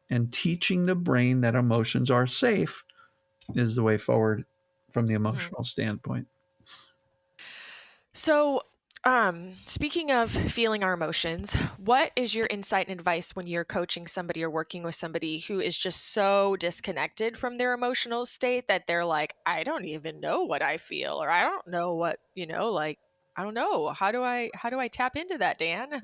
and teaching the brain that emotions are safe is the way forward from the
Mhm.
emotional standpoint.
So, Speaking of feeling our emotions, what is your insight and advice when you're coaching somebody or working with somebody who is just so disconnected from their emotional state that they're like, I don't even know what I feel, or I don't know what, like, I don't know. How do I tap into that, Dan?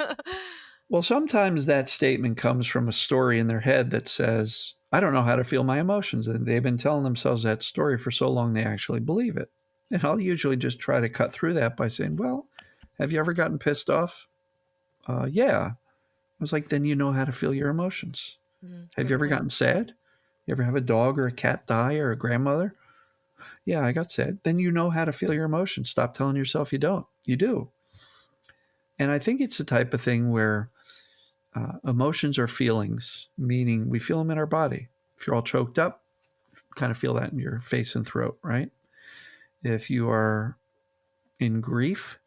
Well, sometimes that statement comes from a story in their head that says, I don't know how to feel my emotions. And they've been telling themselves that story for so long they actually believe it. And I'll usually just try to cut through that by saying, well, have you ever gotten pissed off? Yeah. I was like, then you know how to feel your emotions. Have you
Good
ever
point.
gotten sad? You ever have a dog or a cat die or a grandmother? Yeah, I got sad. Then you know how to feel your emotions. Stop telling yourself you don't. You do. And I think it's the type of thing where emotions are feelings, meaning we feel them in our body. If you're all choked up, kind of feel that in your face and throat, right? If you are in grief,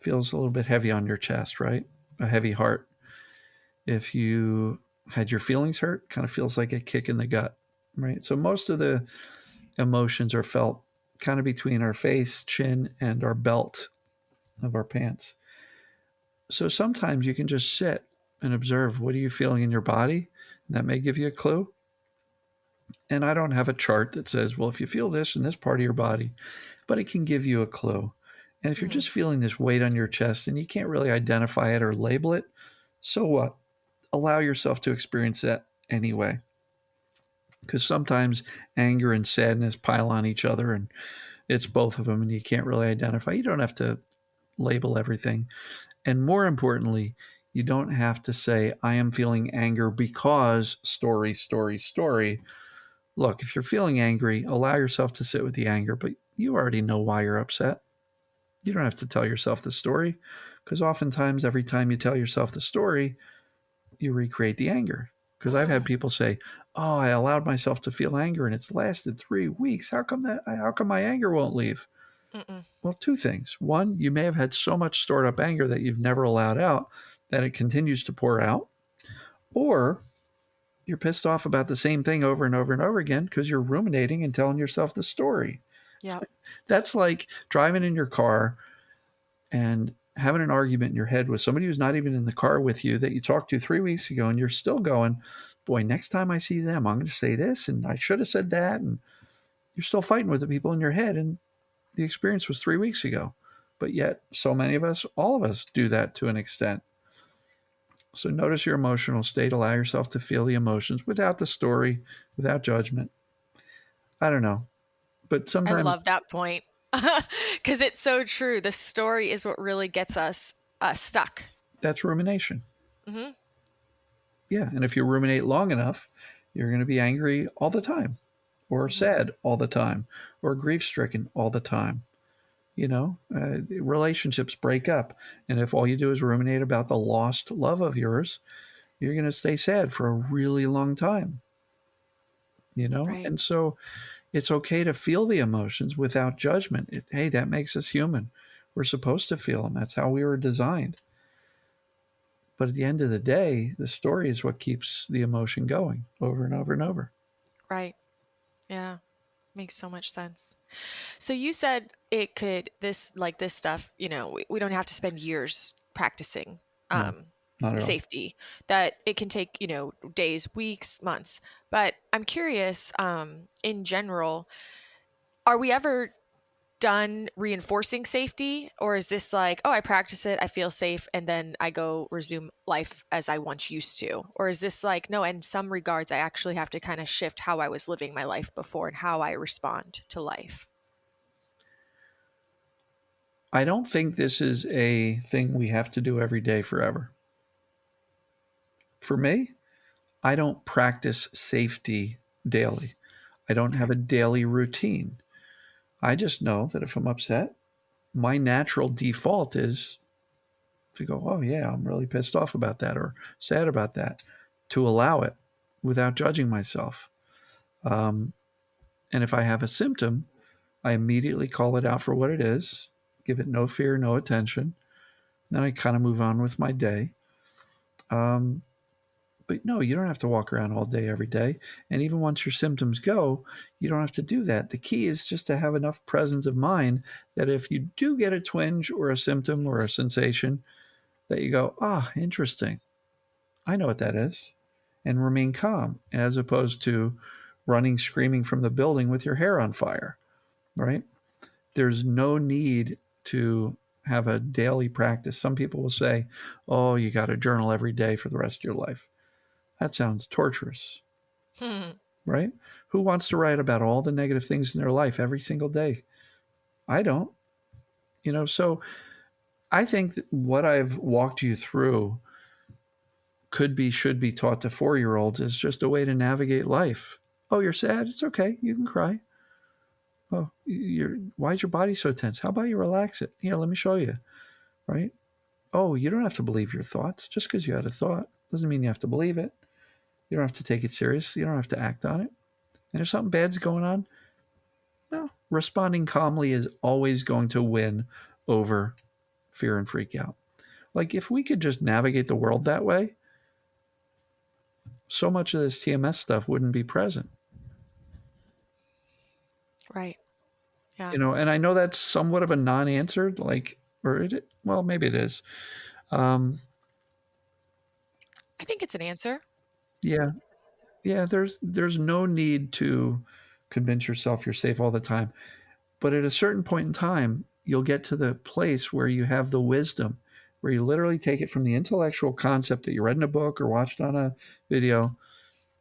feels a little bit heavy on your chest, right? A heavy heart. If you had your feelings hurt, kind of feels like a kick in the gut, right? So most of the emotions are felt kind of between our face, chin, and our belt of our pants. So sometimes you can just sit and observe what are you feeling in your body. And that may give you a clue. And I don't have a chart that says, well, if you feel this in this part of your body, but it can give you a clue. And if you're
Mhm.
just feeling this weight on your chest and you can't really identify it or label it, so what? Allow yourself to experience that anyway. Because sometimes anger and sadness pile on each other and it's both of them and you can't really identify. You don't have to label everything. And more importantly, you don't have to say, I am feeling anger because story, story, story. Look, if you're feeling angry, allow yourself to sit with the anger, but you already know why you're upset. You don't have to tell yourself the story because oftentimes, every time you tell yourself the story, you recreate the anger. Because I've had
Mm,
people say, "Oh, I allowed myself to feel anger and it's lasted 3 weeks. How come that? How come my anger won't leave?"
mm-mm.
Well, two things. One, you may have had so much stored up anger that you've never allowed out that it continues to pour out, or you're pissed off about the same thing over and over and over again because you're ruminating and telling yourself the story.
Yep.
That's like driving in your car and having an argument in your head with somebody who's not even in the car with you that you talked to 3 weeks ago, and you're still going, boy, next time I see them, I'm going to say this, and I should have said that. And you're still fighting with the people in your head. And the experience was 3 weeks ago. But yet, so many of us, all of us, do that to an extent. So notice your emotional state. Allow yourself to feel the emotions without the story, without judgment. I don't know. But
I
sometimes
love that point because it's so true. The story is what really gets us stuck.
that's rumination.
Hmm.
Yeah. And if you ruminate long enough, you're going to be angry all the time, or
Hmm.
sad all the time, or grief stricken all the time. Relationships break up. And if all you do is ruminate about the lost love of yours, you're going to stay sad for a really long time.
Right.
And so it's okay to feel the emotions without judgment. Hey, that makes us human. We're supposed to feel them. That's how we were designed. But at the end of the day, the story is what keeps the emotion going over and over and over.
Right. Yeah. Makes so much sense. So you said it could this stuff, we don't have to spend years practicing
No,
um
not at all.
safety, that it can take, days, weeks, months. But I'm curious, in general, are we ever done reinforcing safety, or is this like, oh, I practice it, I feel safe, and then I go resume life as I once used to? Or is this like, no, in some regards I actually have to kind of shift how I was living my life before and how I respond to life?
I don't think this is a thing we have to do every day forever. For me, I don't practice safety daily. I don't have
Okay.
a daily routine. I just know that if I'm upset, my natural default is to go, oh, yeah, I'm really pissed off about that or sad about that, to allow it without judging myself. Um, and if I have a symptom, I immediately call it out for what it is, give it no fear, no attention. Then I kind of move on with my day. Um, But no, you don't have to walk around all day every day. And even once your symptoms go, you don't have to do that. The key is just to have enough presence of mind that if you do get a twinge or a symptom or a sensation, that you go, ah, interesting. I know what that is. And remain calm as opposed to running screaming from the building with your hair on fire, right? There's no need to have a daily practice. Some people will say, oh, you got to journal every day for the rest of your life. That sounds torturous, right? Who wants to write about all the negative things in their life every single day? I don't. So I think that what I've walked you through should be taught to 4 year olds is just a way to navigate life. Oh, you're sad? It's okay. You can cry. Oh, why is your body so tense? How about you relax it? Here, let me show you. Right? Oh, you don't have to believe your thoughts. Just because you had a thought doesn't mean you have to believe it. You don't have to take it serious. You don't have to act on it. And if something bad's going on, well, responding calmly is always going to win over fear and freak out. Like if we could just navigate the world that way, so much of this TMS stuff wouldn't be present.
Right. Yeah.
And I know that's somewhat of a non-answer, well, maybe it is. Um,
I think it's an answer.
yeah, yeah. There's no need to convince yourself you're safe all the time, but at a certain point in time, you'll get to the place where you have the wisdom, where you literally take it from the intellectual concept that you read in a book or watched on a video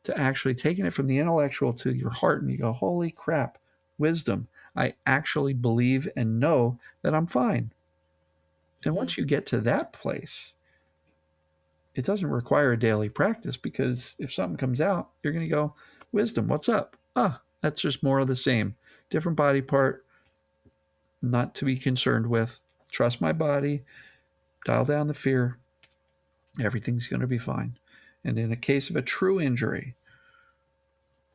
to actually taking it from the intellectual to your heart, and you go, holy crap, wisdom. I actually believe and know that I'm fine. And once you get to that place, it doesn't require a daily practice because if something comes out, you're going to go, wisdom, what's up? Ah, that's just more of the same. Different body part, not to be concerned with. Trust my body, dial down the fear. Everything's going to be fine. And in a case of a true injury,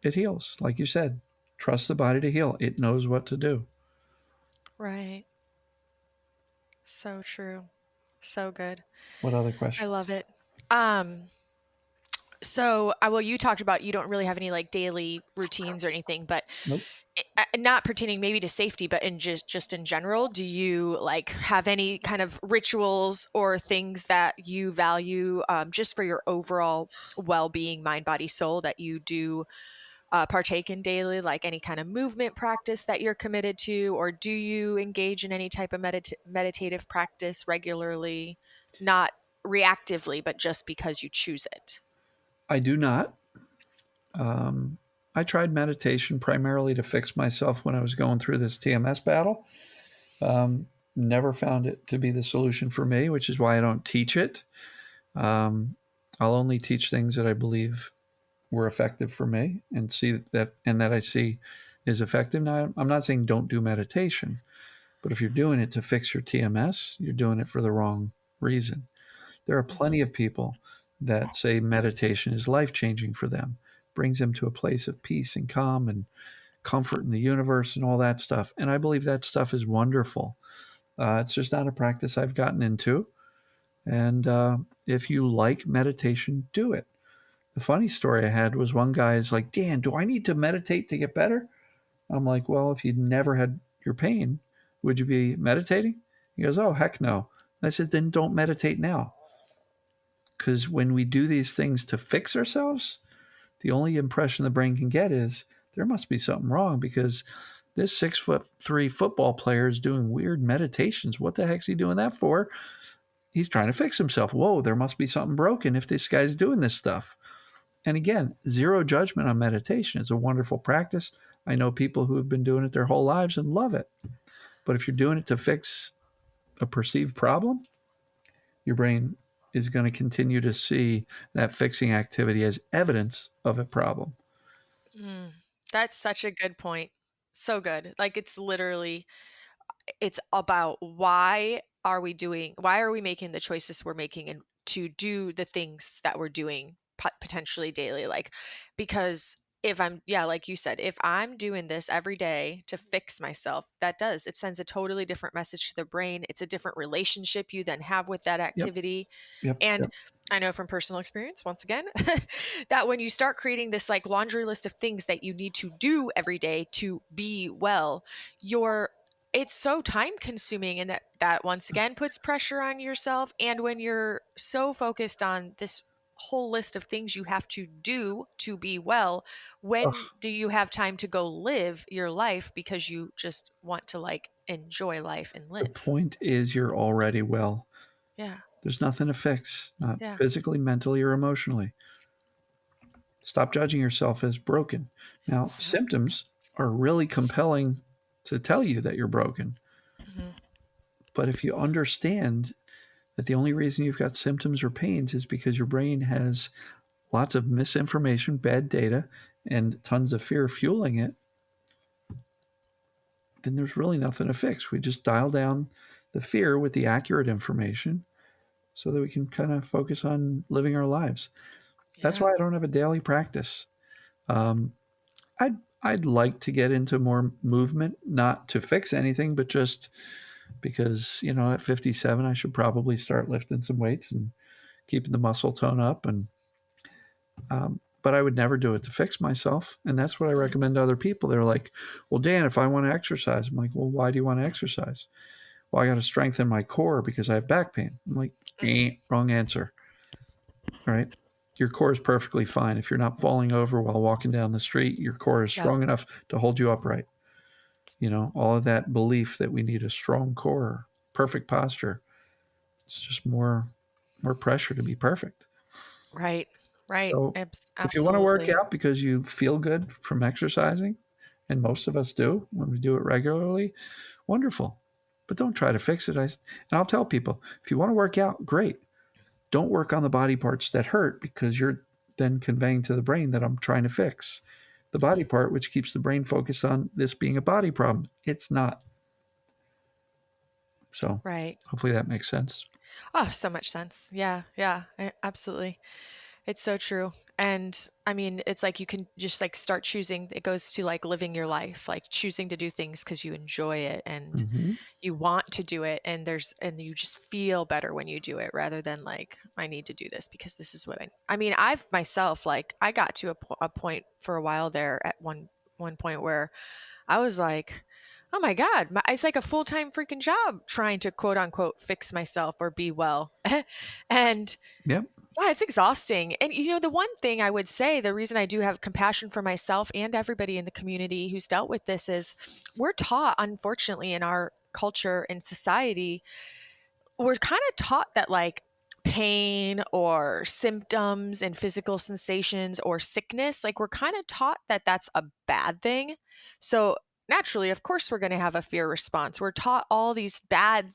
it heals. Like you said, trust the body to heal. It knows what to do.
Right. So true. So good.
What other
I
questions?
love it. So, well, you talked about you don't really have any like daily routines or anything, but
Nope.
not pertaining maybe to safety, but in just in general, do you like have any kind of rituals or things that you value just for your overall well-being, mind, body, soul that you do partake in daily, like any kind of movement practice that you're committed to, or do you engage in any type of meditative practice regularly, not reactively, but just because you choose it?
I do not. Um, I tried meditation primarily to fix myself when I was going through this TMS battle. Never found it to be the solution for me, which is why I don't teach it. Um, I'll only teach things that I believe were effective for me and that I see is effective. Now, I'm not saying don't do meditation, but if you're doing it to fix your TMS, you're doing it for the wrong reason. There are plenty
Hmm.
of people that say meditation is life changing for them, brings them to a place of peace and calm and comfort in the universe and all that stuff. And I believe that stuff is wonderful. It's just not a practice I've gotten into. And if you like meditation, do it. The funny story I had was one guy is like, Dan, do I need to meditate to get better? I'm like, well, if you'd never had your pain, would you be meditating? He goes, oh, heck no. I said, then don't meditate now. Because when we do these things to fix ourselves, the only impression the brain can get is there must be something wrong because this 6'3" football player is doing weird meditations. What the heck's he doing that for? He's trying to fix himself. Whoa, there must be something broken if this guy's doing this stuff. And again, zero judgment on meditation. It's a wonderful practice. I know people who have been doing it their whole lives and love it. But if you're doing it to fix a perceived problem, your brain is going to continue to see that fixing activity as evidence of a problem.
Mm, that's such a good point. So good. Like it's literally it's about why are we making the choices we're making and to do the things that we're doing potentially daily, like because if I'm, yeah, like you said, if I'm doing this every day to fix myself, it sends a totally different message to the brain. It's a different relationship you then have with that
Yep.
activity.
Yep.
And
Yep.
I know from personal experience, once again, that when you start creating this like laundry list of things that you need to do every day to be well, you're it's so time consuming, and that once again puts pressure on yourself. And when you're so focused on this whole list of things you have to do to be well, when
Ugh,
do you have time to go live your life because you just want to like enjoy life and
the
live?
point is you're already well.
Yeah.
There's nothing to fix, not
Yeah.
physically, mentally, or emotionally. Stop judging yourself as broken. Now,
Yep.
symptoms are really compelling to tell you that you're broken.
Hmm.
But if you understand that the only reason you've got symptoms or pains is because your brain has lots of misinformation, bad data, and tons of fear fueling it, then there's really nothing to fix. We just dial down the fear with the accurate information so that we can kind of focus on living our lives. That's
Yeah.
why I don't have a daily practice. Um, I'd like to get into more movement, not to fix anything, but just because at 57 I should probably start lifting some weights and keeping the muscle tone up. But I would never do it to fix myself, and that's what I
Mhm.
recommend to other people. They're like, "Well, Dan, if I want to exercise," I'm like, "Well, why do you want to exercise?" "Well, I got to strengthen my core because I have back pain." I'm like,
Mhm.
wrong answer. All right. Your core is perfectly fine. If you're not falling over while walking down the street, your core is
Yep.
strong enough to hold you upright. All of that belief that we need a strong core, perfect posture. It's just more pressure to be perfect.
Right. Right.
So if you want to work
Absolutely.
out because you feel good from exercising, and most of us do when we do it regularly, wonderful. But don't try to fix it. And I'll tell people, if you want to work out, great. Don't work on the body parts that hurt because you're then conveying to the brain that I'm trying to fix the body
Mhm.
part, which keeps the brain focused on this being a body problem. It's not. So
Right.
hopefully that makes sense.
Oh, so much sense. Yeah. Yeah. Absolutely. It's so true. And I mean, it's like you can just like start choosing. It goes to like living your life, like choosing to do things because you enjoy it and
Mm-hmm.
you want to do it. And you just feel better when you do it rather than like, I need to do this because this is what I mean, I've myself, like, I got to a point for a while there at one point where I was like, oh my God, it's like a full time freaking job trying to quote unquote fix myself or be well. And
Yep.
yeah, it's exhausting. And the one thing I would say, the reason I do have compassion for myself and everybody in the community who's dealt with this is we're taught, unfortunately, in our culture and society, we're kind of taught that like pain or symptoms and physical sensations or sickness, like we're kind of taught that that's a bad thing. So naturally, of course, we're going to have a fear response. We're taught all these bad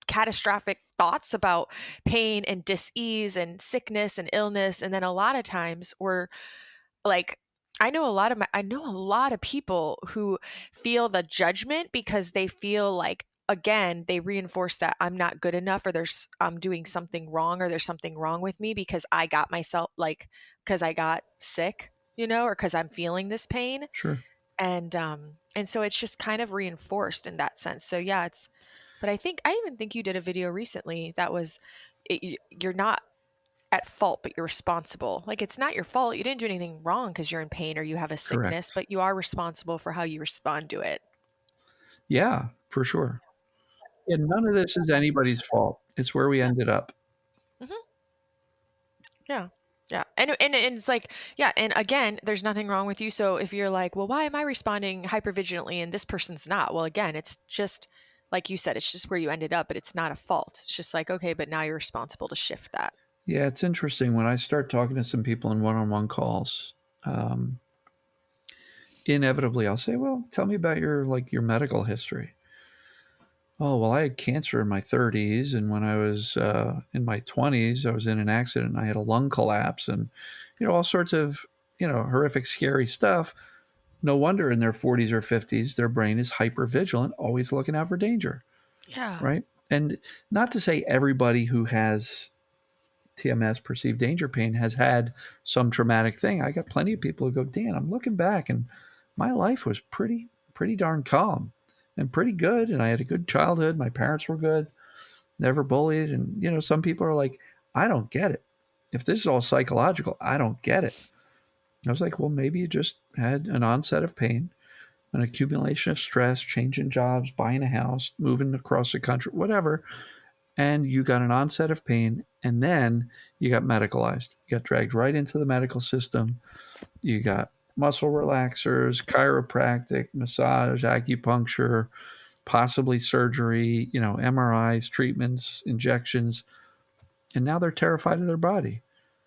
catastrophic thoughts about pain and dis-ease and sickness and illness, and then a lot of times we're like, I know a lot of people who feel the judgment because they feel like, again, they reinforce that I'm not good enough, or I'm doing something wrong, or there's something wrong with me because I got myself, like, because I got sick, or because I'm feeling this pain.
Sure.
And so it's just kind of reinforced in that sense. So yeah, but I even think you did a video recently that was, you're not at fault, but you're responsible. Like, it's not your fault. You didn't do anything wrong because you're in pain or you have a sickness,
Correct.
but you are responsible for how you respond to it.
Yeah, for sure. And none of this is anybody's fault. It's where we
Yeah.
ended up.
Hmm. Yeah. Yeah. And it's like, yeah. And again, there's nothing wrong with you. So if you're like, well, why am I responding hypervigilantly and this person's not? Well, again, it's just like you said, it's just where you ended up, but it's not a fault. It's just like, okay, but now you're responsible to shift that.
Yeah, it's interesting when I start talking to some people in one-on-one calls. Um, Inevitably, I'll say, "Well, tell me about your medical history." Oh, well, I had cancer in my 30s, and when I was in my 20s, I was in an accident. And I had a lung collapse, and all sorts of horrific, scary stuff. No wonder in their 40s or 50s, their brain is hyper vigilant, always looking out for danger,
Yeah.
right? And not to say everybody who has TMS, perceived danger pain, has had some traumatic thing. I got plenty of people who go, Dan, I'm looking back and my life was pretty darn calm and pretty good. And I had a good childhood. My parents were good, never bullied. And, some people are like, I don't get it. If this is all psychological, I don't get it. I was like, well, maybe you just had an onset of pain, an accumulation of stress, changing jobs, buying a house, moving across the country, whatever. And you got an onset of pain, and then you got medicalized. You got dragged right into the medical system. You got muscle relaxers, chiropractic, massage, acupuncture, possibly surgery, MRIs, treatments, injections. And now they're terrified of their body.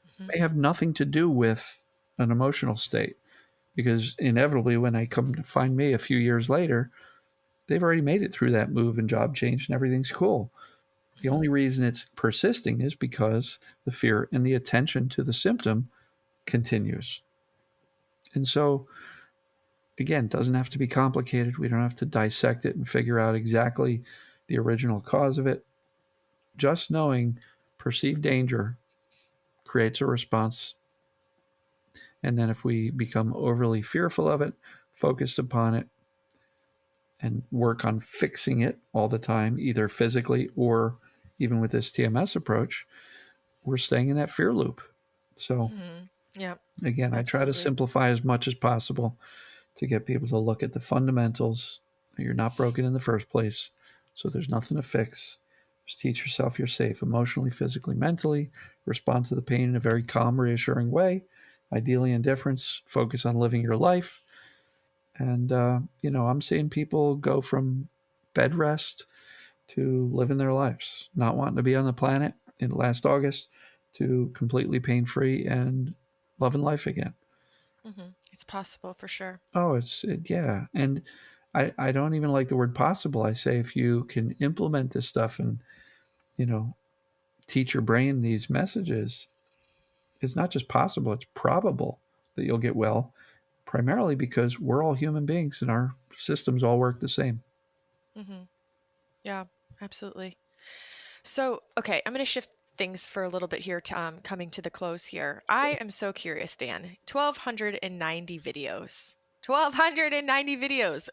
Mhm.
May have nothing to do with an emotional state, because inevitably when they come to find me a few years later, they've already made it through that move and job change and everything's cool. The
Mhm.
only reason it's persisting is because the fear and the attention to the symptom continues. And so, again, it doesn't have to be complicated. We don't have to dissect it and figure out exactly the original cause of it. Just knowing perceived danger creates a response. And then if we become overly fearful of it, focused upon it, and work on fixing it all the time, either physically or even with this TMS approach, we're staying in that fear loop. So,
Mhm. Yeah,
again, I try to
absolutely.
simplify as much as possible to get people to look at the fundamentals. You're not broken in the first place, so there's nothing to fix. Just teach yourself you're safe emotionally, physically, mentally. Respond to the pain in a very calm, reassuring way. Ideally, indifference. Focus on living your life. And, I'm seeing people go from bed rest to living their lives, not wanting to be on the planet in last August to completely pain free and loving life again.
It's possible for sure.
Oh, yeah. And I don't even like the word possible. I say if you can implement this stuff and, you know, teach your brain these messages, it's not just possible, it's probable that you'll get well, primarily because we're all human beings and our systems all work the same.
Hmm. Yeah, absolutely. So, okay, I'm going to shift things for a little bit here to coming to the close here. I am so curious, Dan. 1,290 videos. 1,290 videos.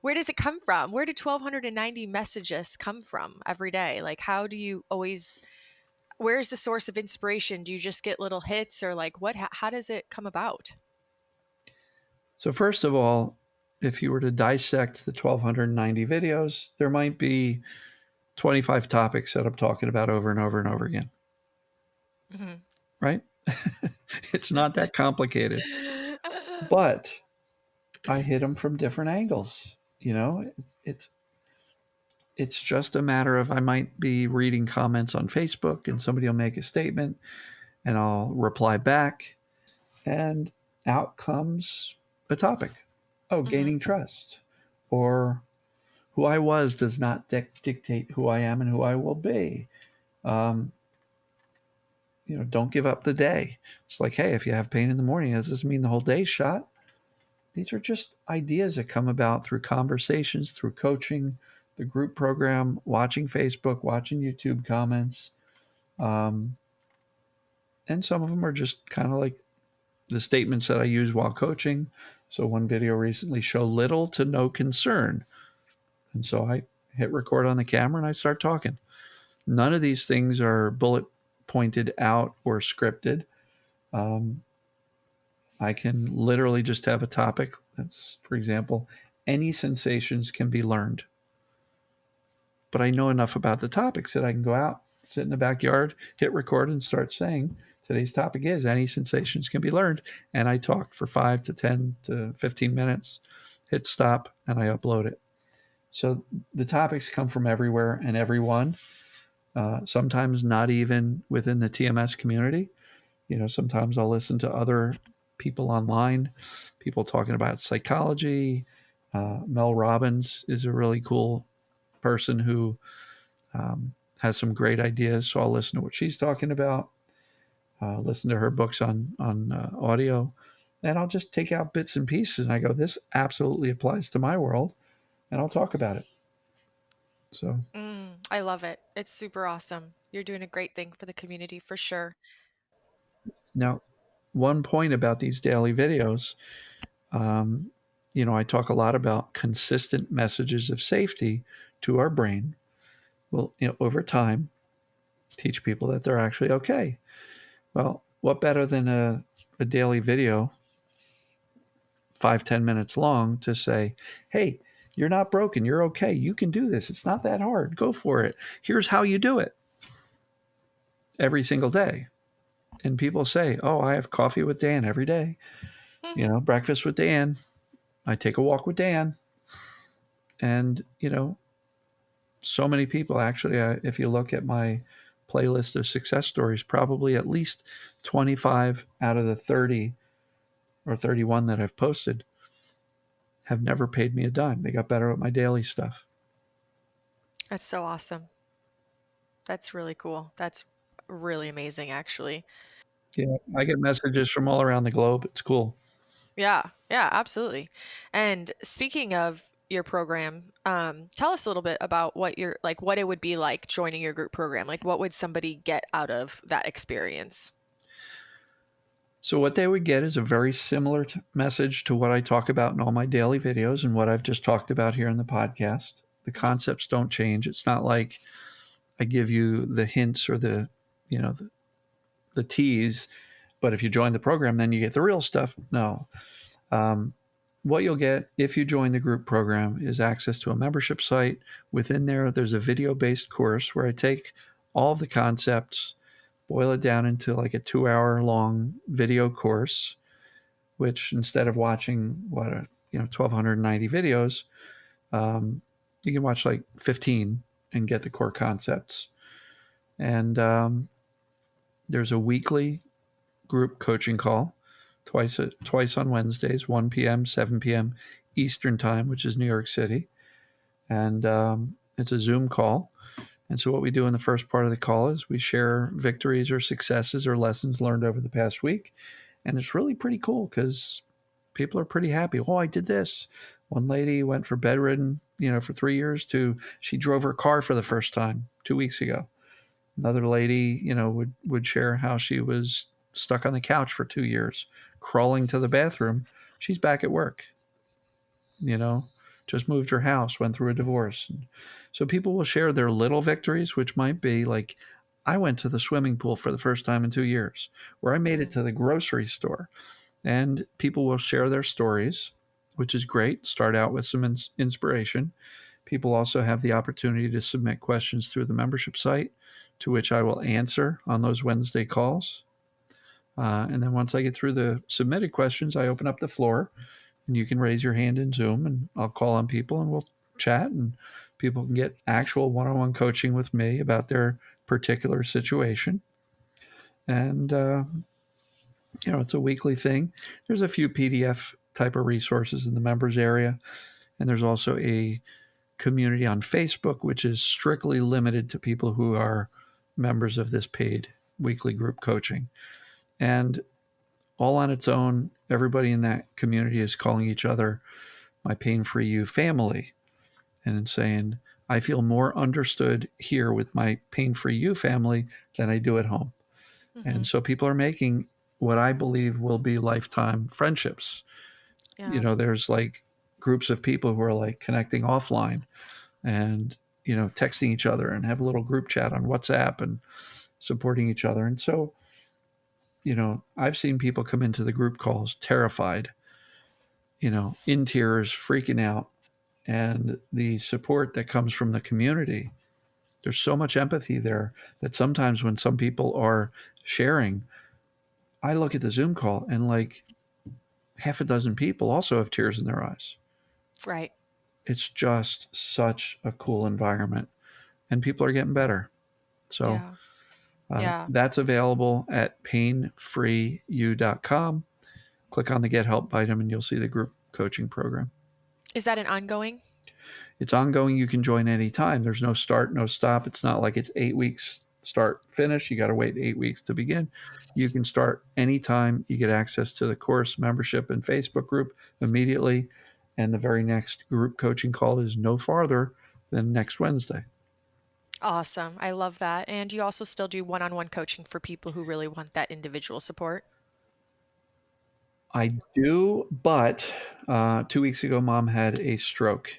Where does it come from? Where do 1,290 messages come from every day? Like, how do you always, where's the source of inspiration? Do you just get little hits or like how does it come about?
So, first of all, if you were to dissect the 1,290 videos, there might be 25 topics that I'm talking about over and over and over again,
Hmm.
right? It's not that complicated, but I hit them from different angles. It's just a matter of I might be reading comments on Facebook and somebody will make a statement and I'll reply back, and out comes a topic. Oh,
Hmm.
gaining trust, or who I was does not dictate who I am and who I will be. Um, don't give up the day. It's like, hey, if you have pain in the morning, that doesn't mean the whole day's shot. These are just ideas that come about through conversations, through coaching, the group program, watching Facebook, watching YouTube comments. Um, and some of them are just kind of like the statements that I use while coaching. So one video recently, show little to no concern. And so I hit record on the camera and I start talking. None of these things are bullet pointed out or scripted. Um, I can literally just have a topic that's, for example, any sensations can be learned. But I know enough about the topics that I can go out, sit in the backyard, hit record, and start saying, today's topic is any sensations can be learned. And I talk for 5 to 10 to 15 minutes, hit stop, and I upload it. So the topics come from everywhere and everyone, sometimes not even within the TMS community. Sometimes I'll listen to other people online, people talking about psychology. Mel Robbins is a really cool person who has some great ideas. So I'll listen to what she's talking about, listen to her books on audio, and I'll just take out bits and pieces. And I go, this absolutely applies to my world, and I'll talk about it. So
I love it. It's super awesome. You're doing a great thing for the community for sure.
Now, one point about these daily videos, um, I talk a lot about consistent messages of safety to our brain. Well, over time, teach people that they're actually okay. Well, what better than a daily video, 5-10 minutes long, to say, hey, you're not broken. You're okay. You can do this. It's not that hard. Go for it. Here's how you do it every single day. And people say, oh, I have coffee with Dan every day, breakfast with Dan. I take a walk with Dan. And, so many people actually, if you look at my playlist of success stories, probably at least 25 out of the 30 or 31 that I've posted have never paid me a dime. They got better at my daily stuff.
That's so awesome. That's really cool. That's really amazing, actually.
Yeah, I get messages from all around the globe. It's cool.
Yeah, yeah, absolutely. And speaking of your program, tell us a little bit about what it would be like joining your group program. Like, what would somebody get out of that experience?
So, what they would get is a very similar message to what I talk about in all my daily videos and what I've just talked about here in the podcast. The
Mhm.
concepts don't change. It's not like I give you the hints or the tease, but if you join the program, then you get the real stuff. No. Um, what you'll get if you join the group program is access to a membership site. Within there, there's a video based course where I take all of the concepts, boil it down into like a 2 hour long video course, which instead of watching 1,290 videos, you can watch like 15 and get the core concepts. And there's a weekly group coaching call twice on Wednesdays, 1 p.m., 7 p.m. Eastern Time, which is New York City. And it's a Zoom call. And so, what we do in the first part of the call is we share victories or successes or lessons learned over the past week. And it's really pretty cool because people are pretty happy. Oh, I did this. One lady went for bedridden, for 3 years to she drove her car for the first time 2 weeks ago. Another lady, would share how she was stuck on the couch for 2 years, crawling to the bathroom. She's back at work, you know, just moved her house, went through a divorce. And so people will share their little victories, which might be like, I went to the swimming pool for the first time in 2 years, or I made it
Mm.
to the grocery store. And people will share their stories, which is great. Start out with some inspiration. People also have the opportunity to submit questions through the membership site, to which I will answer on those Wednesday calls. And then once I get through the submitted questions, I open up the floor and you can raise your hand in Zoom and I'll call on people and we'll chat and people can get actual one-on-one coaching with me about their particular situation. And, it's a weekly thing. There's a few PDF type of resources in the members area. And there's also a community on Facebook, which is strictly limited to people who are members of this paid weekly group coaching. And all on its own, everybody in that community is calling each other my Pain Free You family and saying, I feel more understood here with my Pain Free You family than I do at home. And
Mhm.
so people are making what I believe will be lifetime friendships.
Yeah.
There's like groups of people who are like connecting offline and, texting each other and have a little group chat on WhatsApp and supporting each other. And so, I've seen people come into the group calls terrified, in tears, freaking out. And the support that comes from the community, there's so much empathy there that sometimes when some people are sharing, I look at the Zoom call and like half a dozen people also have tears in their eyes.
Right.
It's just such a cool environment and people are getting better. So
Yeah. Yeah.
that's available at painfreeyou.com. Click on the Get Help item and you'll see the group coaching program.
Is that an ongoing?
It's ongoing. You can join anytime. There's no start, no stop. It's not like it's 8 weeks start, finish. You got to wait 8 weeks to begin. You can start anytime. You get access to the course, membership, and Facebook group immediately. And the very next group coaching call is no farther than next Wednesday.
Awesome. I love that. And you also still do one-on-one coaching for people who really want that individual support?
I do, but 2 weeks ago, mom had a stroke.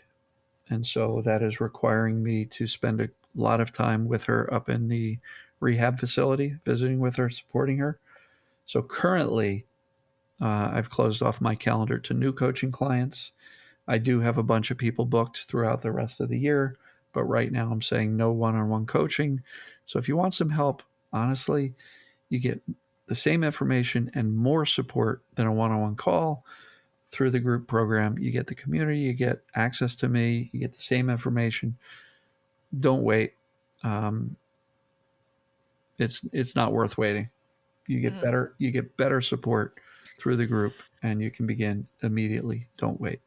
And so that is requiring me to spend a lot of time with her up in the rehab facility, visiting with her, supporting her. So currently, I've closed off my calendar to new coaching clients. I do have a bunch of people booked throughout the rest of the year, but right now I'm saying no one on one coaching. So if you want some help, honestly, you get the same information and more support than a one on one call through the group program. You get the community, you get access to me, you get the same information. Don't wait. Um, it's not worth waiting.
Mhm.
You get better support through the group, and you can begin immediately. Don't wait.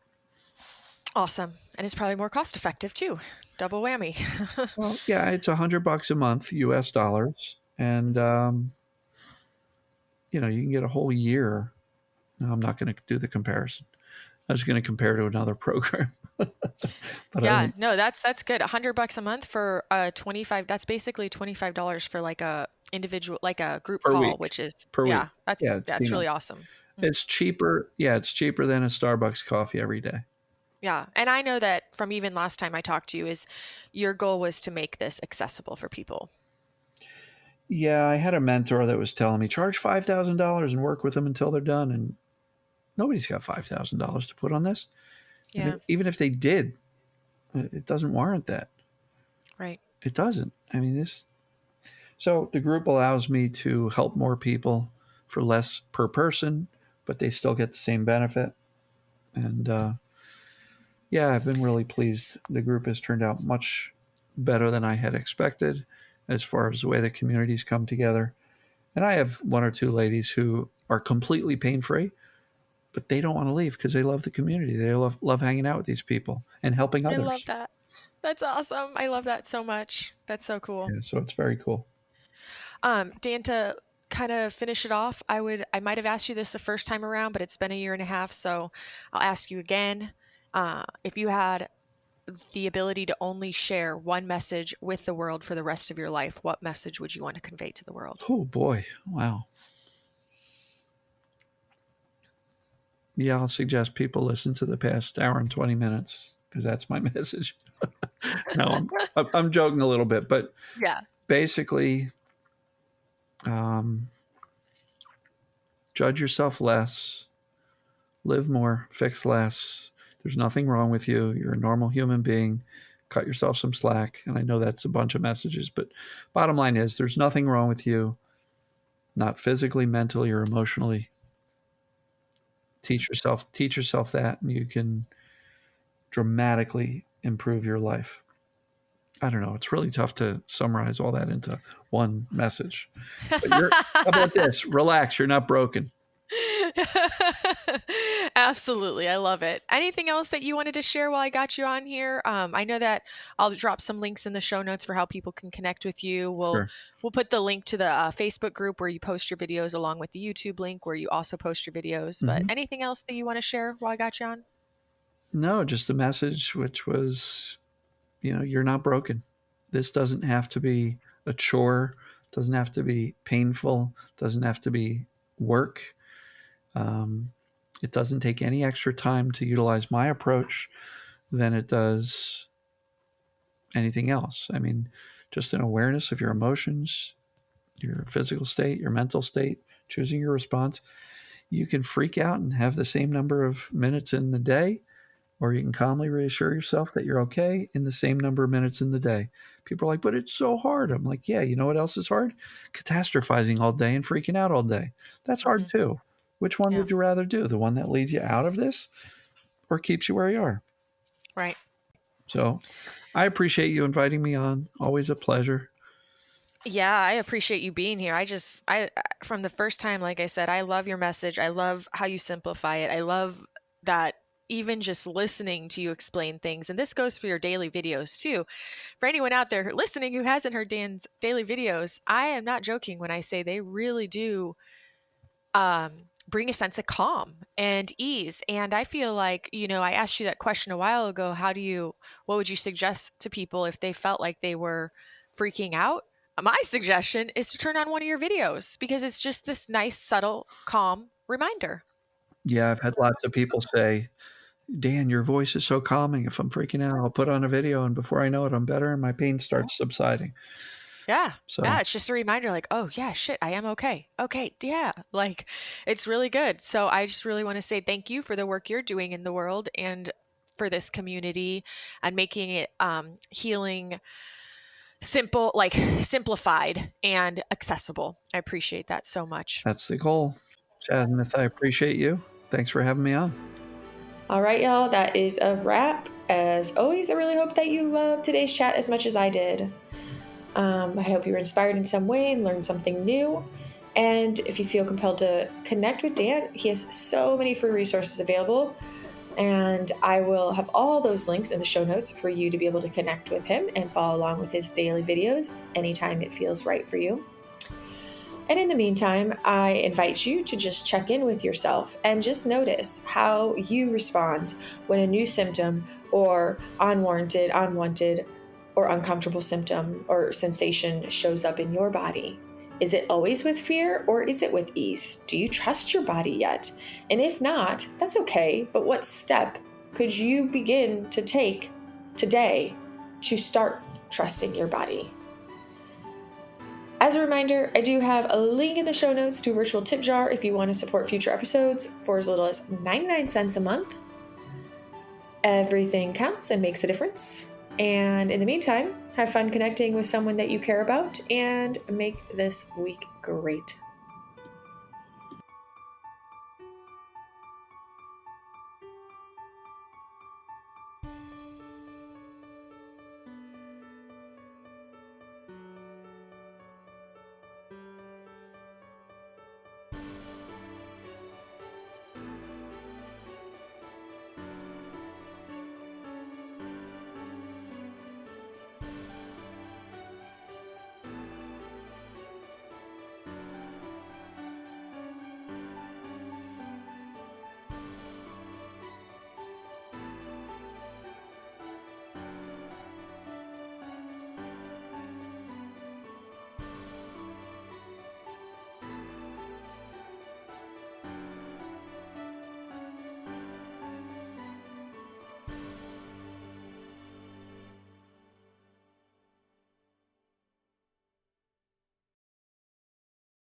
Awesome. And it's probably more cost effective too. Double whammy.
Well, yeah, it's $100 a month, US dollars, and you can get a whole year. No, I'm not going to do the comparison. I was going to compare to another program, but I
Yeah,
won't.
no, that's good. $100 a month for 25, that's basically $25 for like a individual, like a group
Per
call,
week.
which is,
Per week.
yeah, that's
Yeah, it's
that's really
peanuts.
awesome. Mhm.
It's cheaper. Yeah, it's cheaper than a Starbucks coffee every day.
Yeah. And I know that from even last time I talked to you is your goal was to make this accessible for people.
Yeah, I had a mentor that was telling me charge $5,000 and work with them until they're done, and nobody's got $5,000 to put on this. And
Yeah,
even if they did, it doesn't warrant that.
right.
It doesn't. I mean, this. So the group allows me to help more people for less per person, but they still get the same benefit. And yeah, I've been really pleased. The group has turned out much better than I had expected as far as the way the communities come together. And I have one or two ladies who are completely pain free, but they don't want to leave because they love the community. They love hanging out with these people and helping
I love
others.
that. That's awesome. I love that so much. That's so cool.
Yeah, so it's very cool.
Dan, to kind of finish it off, I might have asked you this the first time around, but it's been a year and a half, so I'll ask you again. If you had the ability to only share one message with the world for the rest of your life, what message would you want to convey to the world?
Oh boy, wow. Yeah, I'll suggest people listen to the past hour and 20 minutes because that's my message. No, I'm joking a little bit, but
Yeah.
basically, um, judge yourself less, live more, fix less. There's nothing wrong with you. You're a normal human being. Cut yourself some slack. And I know that's a bunch of messages, but bottom line is there's nothing wrong with you, not physically, mentally, or emotionally. Teach yourself that, and you can dramatically improve your life. I don't know. It's really tough to summarize all that into one message. But how about this? Relax. You're not broken.
Absolutely. I love it. Anything else that you wanted to share while I got you on here? I know that I'll drop some links in the show notes for how people can connect with you. We'll
Sure.
we'll put the link to the Facebook group where you post your videos along with the YouTube link where you also post your videos. But
Hmm.
anything else that you want to share while I got you on?
No, just a message which was, you're not broken. This doesn't have to be a chore, doesn't have to be painful, doesn't have to be work. Um, it doesn't take any extra time to utilize my approach than it does anything else. I mean, just an awareness of your emotions, your physical state, your mental state, choosing your response. You can freak out and have the same number of minutes in the day, or you can calmly reassure yourself that you're okay in the same number of minutes in the day. People are like, but it's so hard. I'm like, yeah, you know what else is hard? Catastrophizing all day and freaking out all day. That's hard
Hmm.
too. Which one
Yeah.
would you rather do? The one that leads you out of this or keeps you where you are?
Right.
So I appreciate you inviting me on. Always a pleasure.
Yeah, I appreciate you being here. From the first time, like I said, I love your message. I love how you simplify it. I love that even just listening to you explain things, and this goes for your daily videos too. For anyone out there listening who hasn't heard Dan's daily videos, I am not joking when I say they really do bring a sense of calm and ease. And I feel like, I asked you that question a while ago. What would you suggest to people if they felt like they were freaking out, my suggestion is to turn on one of your videos because it's just this nice, subtle, calm reminder.
Yeah, I've had lots of people say, Dan, your voice is so calming. If I'm freaking out, I'll put on a video, and before I know it, I'm better and my pain starts subsiding.
Yeah.
So
Yeah. It's just a reminder like, oh, yeah, shit, I am okay. Okay. Yeah. Like, it's really good. So I just really want to say thank you for the work you're doing in the world and for this community and making it healing simple, like simplified and accessible. I appreciate that so much.
that's the goal. Jasmine, I appreciate you. Thanks for having me on.
All right, y'all, that is a wrap. As always, I really hope that you loved today's chat as much as I did. I hope you were inspired in some way and learned something new. And if you feel compelled to connect with Dan, he has so many free resources available. And I will have all those links in the show notes for you to be able to connect with him and follow along with his daily videos anytime it feels right for you. And in the meantime, I invite you to just check in with yourself and just notice how you respond when a new symptom or unwanted, or uncomfortable symptom or sensation shows up in your body. Is it always with fear or is it with ease? Do you trust your body yet? And if not, that's okay. But what step could you begin to take today to start trusting your body? As a reminder, I do have a link in the show notes to a virtual tip jar if you want to support future episodes for as little as 99 cents a month. Everything counts and makes a difference. And in the meantime, have fun connecting with someone that you care about and make this week great.